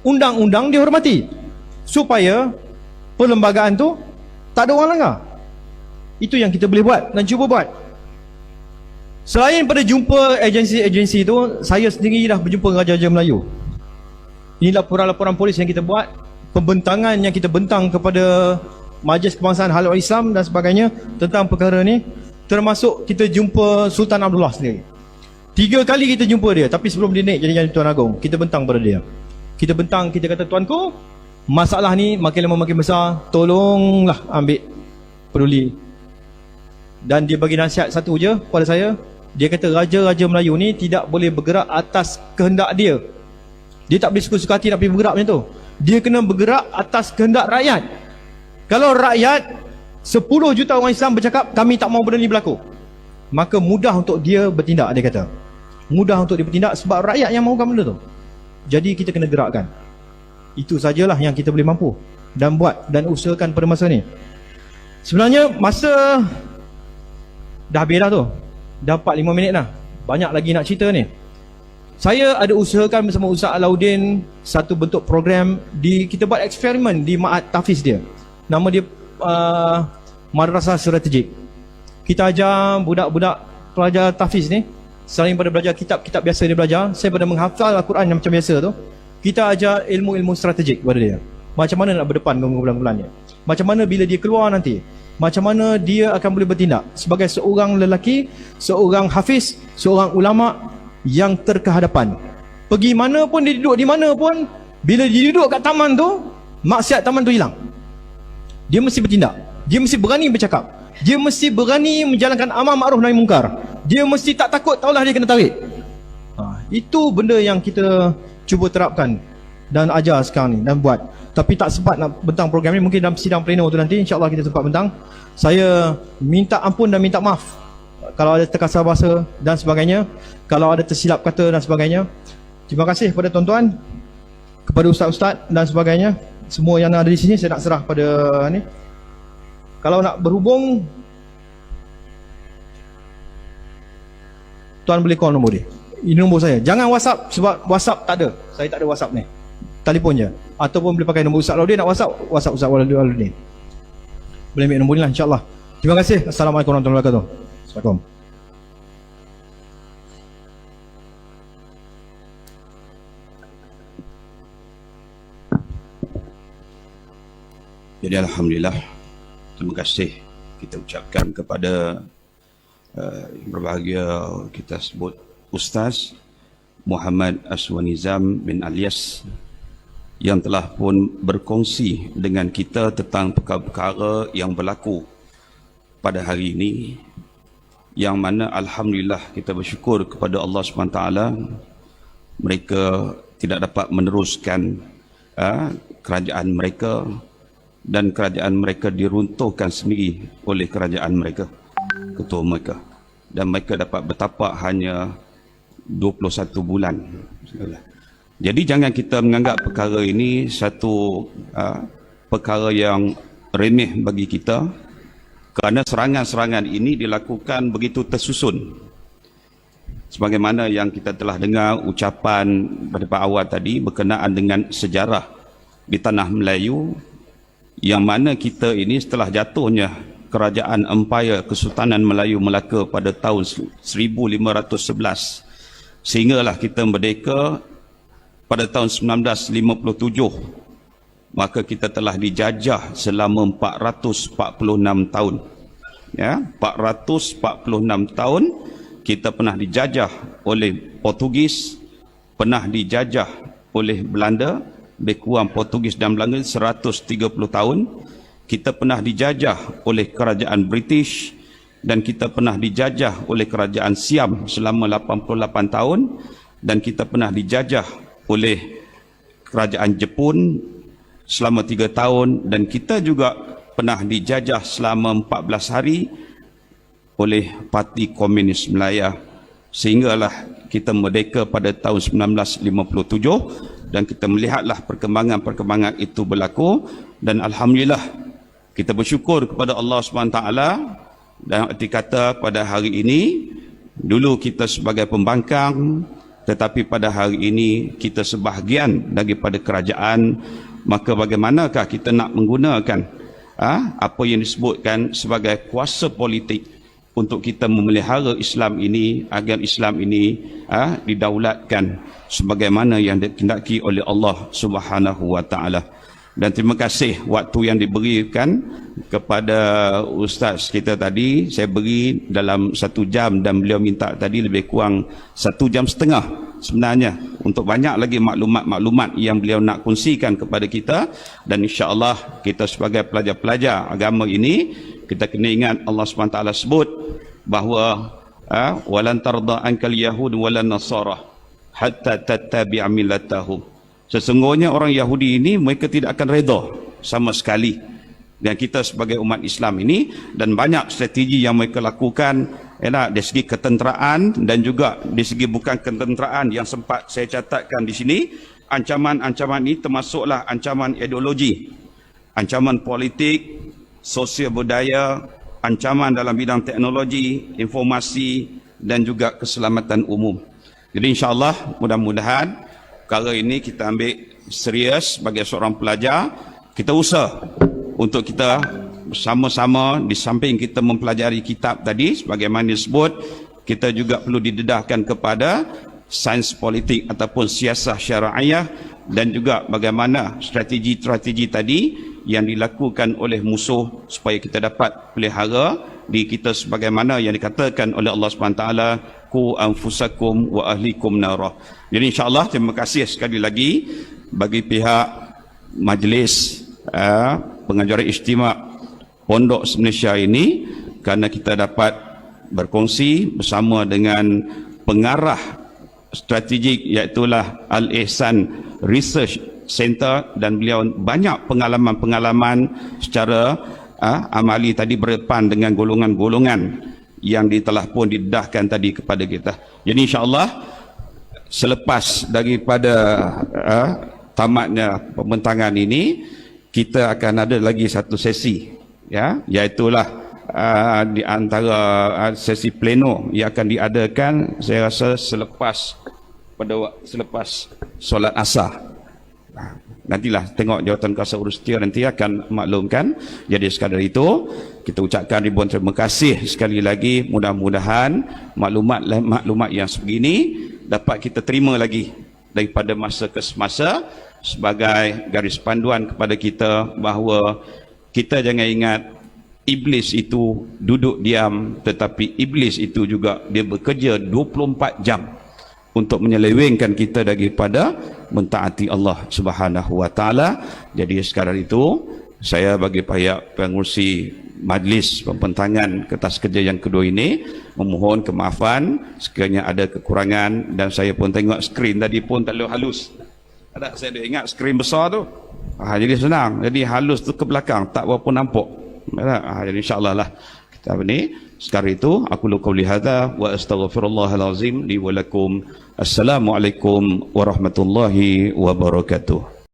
undang-undang dihormati, supaya perlembagaan tu tak ada orang langgar. Itu yang kita boleh buat dan cuba buat. Selain pada jumpa agensi-agensi tu, saya sendiri dah berjumpa Raja-Raja Melayu. Ini laporan-laporan polis yang kita buat, pembentangan yang kita bentang kepada Majlis Kebangsaan Halal Islam dan sebagainya tentang perkara ni. Termasuk kita jumpa Sultan Abdullah sendiri. 3 kali kita jumpa dia, tapi sebelum dia naik jadi Tuan Agong, kita bentang pada dia. Kita bentang, kita kata, tuanku, masalah ni makin lama makin besar, tolonglah ambil peduli. Dan dia bagi nasihat satu je pada saya. Dia kata Raja-Raja Melayu ni tidak boleh bergerak atas kehendak dia. Dia tak boleh suka-suka hati nak pergi bergerak macam tu. Dia kena bergerak atas kehendak rakyat. Kalau rakyat 10 juta orang Islam bercakap kami tak mau benda ni berlaku, maka mudah untuk dia bertindak. Dia kata mudah untuk dia bertindak sebab rakyat yang mahukan benda tu. Jadi kita kena gerakkan. Itu sajalah yang kita boleh mampu dan buat dan usahakan pada masa ni. Sebenarnya masa dah habis dah tu, dah 4-5 minit dah. Banyak lagi nak cerita ni. Saya ada usahakan bersama Ustaz Alauddin satu bentuk program kita buat eksperimen di Ma'had Tahfiz dia. Nama dia Madrasah Strategik. Kita ajar budak-budak pelajar tahfiz ni, selain pada belajar kitab-kitab biasa dia belajar, saya pada menghafal Al-Quran yang macam biasa tu, kita ajar ilmu-ilmu strategik kepada dia. Macam mana nak berdepan dengan bulan-bulannya, macam mana bila dia keluar nanti, macam mana dia akan boleh bertindak sebagai seorang lelaki, seorang hafiz, seorang ulama yang terkehadapan. Pergi mana pun, dia duduk di mana pun, bila dia duduk kat taman tu, maksiat taman tu hilang. Dia mesti bertindak. Dia mesti berani bercakap. Dia mesti berani menjalankan amar ma'ruf nahi mungkar. Dia mesti tak takut, taulah dia kena tarik. Itu benda yang kita cuba terapkan dan ajar sekarang ni dan buat. Tapi tak sempat nak bentang program ni. Mungkin dalam sidang pleno tu nanti insya-Allah kita sempat bentang. Saya minta ampun dan minta maaf kalau ada terkasar bahasa dan sebagainya, kalau ada tersilap kata dan sebagainya. Terima kasih kepada tuan-tuan, kepada ustaz-ustaz dan sebagainya. Semua yang ada di sini saya nak serah pada ni. Kalau nak berhubung, tuan boleh call nombor dia. Ini nombor saya. Jangan WhatsApp sebab WhatsApp tak ada. Saya tak ada WhatsApp ni. telefon je. Ataupun boleh pakai nombor Ustaz Lauddin, nak WhatsApp Ustaz Lauddin. Boleh ambil nombor ni lah, insyaAllah. Terima kasih. Assalamualaikum warahmatullahi wabarakatuh. Assalamualaikum. Jadi alhamdulillah, terima kasih kita ucapkan kepada yang berbahagia kita sebut Ustaz Muhammad Aswanizam bin Alias yang telah pun berkongsi dengan kita tentang perkara-perkara yang berlaku pada hari ini, yang mana alhamdulillah kita bersyukur kepada Allah SWT, mereka tidak dapat meneruskan kerajaan mereka, dan kerajaan mereka diruntuhkan sendiri oleh kerajaan mereka, ketua mereka, dan mereka dapat bertapak hanya 21 bulan. Jadi jangan kita menganggap perkara ini satu perkara yang remeh bagi kita, kerana serangan-serangan ini dilakukan begitu tersusun. Sebagaimana yang kita telah dengar ucapan pada awal tadi berkenaan dengan sejarah di tanah Melayu, yang mana kita ini setelah jatuhnya kerajaan Empire Kesultanan Melayu Melaka pada tahun 1511, sehinggalah kita merdeka pada tahun 1957, maka kita telah dijajah selama 446 tahun. Ya, 446 tahun kita pernah dijajah oleh Portugis, pernah dijajah oleh Belanda, lebih kurang Portugis dan Belanda 130 tahun. Kita pernah dijajah oleh kerajaan British, dan kita pernah dijajah oleh kerajaan Siam selama 88 tahun, dan kita pernah dijajah oleh kerajaan Jepun selama 3 tahun, dan kita juga pernah dijajah selama 14 hari oleh Parti Komunis Melaya, sehinggalah kita merdeka pada tahun 1957. Dan kita melihatlah perkembangan-perkembangan itu berlaku, dan alhamdulillah kita bersyukur kepada Allah SWT. Dan arti kata pada hari ini, dulu kita sebagai pembangkang, tetapi pada hari ini kita sebahagian daripada kerajaan. Maka bagaimanakah kita nak menggunakan apa yang disebutkan sebagai kuasa politik untuk kita memelihara Islam ini, agar Islam ini didaulatkan sebagaimana yang dikehendaki oleh Allah Subhanahu wa taala. Dan terima kasih waktu yang diberikan kepada ustaz kita tadi. Saya beri dalam 1 jam, dan beliau minta tadi lebih kurang 1 jam setengah sebenarnya, untuk banyak lagi maklumat-maklumat yang beliau nak kongsikan kepada kita. Dan insya-Allah kita sebagai pelajar-pelajar agama ini, kita kena ingat Allah SWT sebut bahawa walan tarda ankal yahud walan nasara hatta tattabi'a millatahum. Sesungguhnya orang Yahudi ini mereka tidak akan redha sama sekali dengan kita sebagai umat Islam ini, dan banyak strategi yang mereka lakukan dari segi ketenteraan, dan juga dari segi bukan ketenteraan yang sempat saya catatkan di sini. Ancaman-ancaman ini termasuklah ancaman ideologi, ancaman politik, sosial budaya, ancaman dalam bidang teknologi, informasi, dan juga keselamatan umum. Jadi insya-Allah mudah-mudahan perkara ini kita ambil serius sebagai seorang pelajar. Kita usaha untuk kita bersama-sama, di samping kita mempelajari kitab tadi sebagaimana disebut, kita juga perlu didedahkan kepada sains politik ataupun siasah syara'iyah, dan juga bagaimana strategi-strategi tadi yang dilakukan oleh musuh supaya kita dapat pelihara di kita sebagaimana yang dikatakan oleh Allah SWT, ku anfusakum wa ahlikum narah. Jadi insya-Allah terima kasih sekali lagi bagi pihak majlis pengajaran istimewa Pondok Malaysia ini, kerana kita dapat berkongsi bersama dengan pengarah strategik, iaitulah Al-Ihsan Research Center, dan beliau banyak pengalaman-pengalaman secara amali tadi berdepan dengan golongan-golongan yang telah pun didedahkan tadi kepada kita. Jadi insya-Allah selepas daripada tamatnya pembentangan ini, kita akan ada lagi satu sesi, ya, iaitulah di antara sesi pleno yang akan diadakan, saya rasa selepas solat asar. Nantilah tengok jawatan kuasa urus nanti akan maklumkan. Jadi sekadar itu kita ucapkan ribuan terima kasih sekali lagi. Mudah-mudahan maklumat yang sebegini dapat kita terima lagi daripada masa ke semasa sebagai garis panduan kepada kita bahawa kita jangan ingat iblis itu duduk diam, tetapi iblis itu juga dia bekerja 24 jam untuk menyelewengkan kita daripada mentaati Allah Subhanahu wa taala. Jadi sekarang itu saya bagi pihak pengurusi majlis pembentangan kertas kerja yang kedua ini memohon kemaafan sekiranya ada kekurangan, dan saya pun tengok skrin tadi pun tak lalu halus. Ada saya ada ingat skrin besar tu. Jadi senang. Jadi halus tu ke belakang tak berapa nampak. Jadi insya-Allah lah kita ni. Sekarang itu aku qauli hadza wa astaghfirullahal azim li wa lakum. Assalamualaikum warahmatullahi wabarakatuh.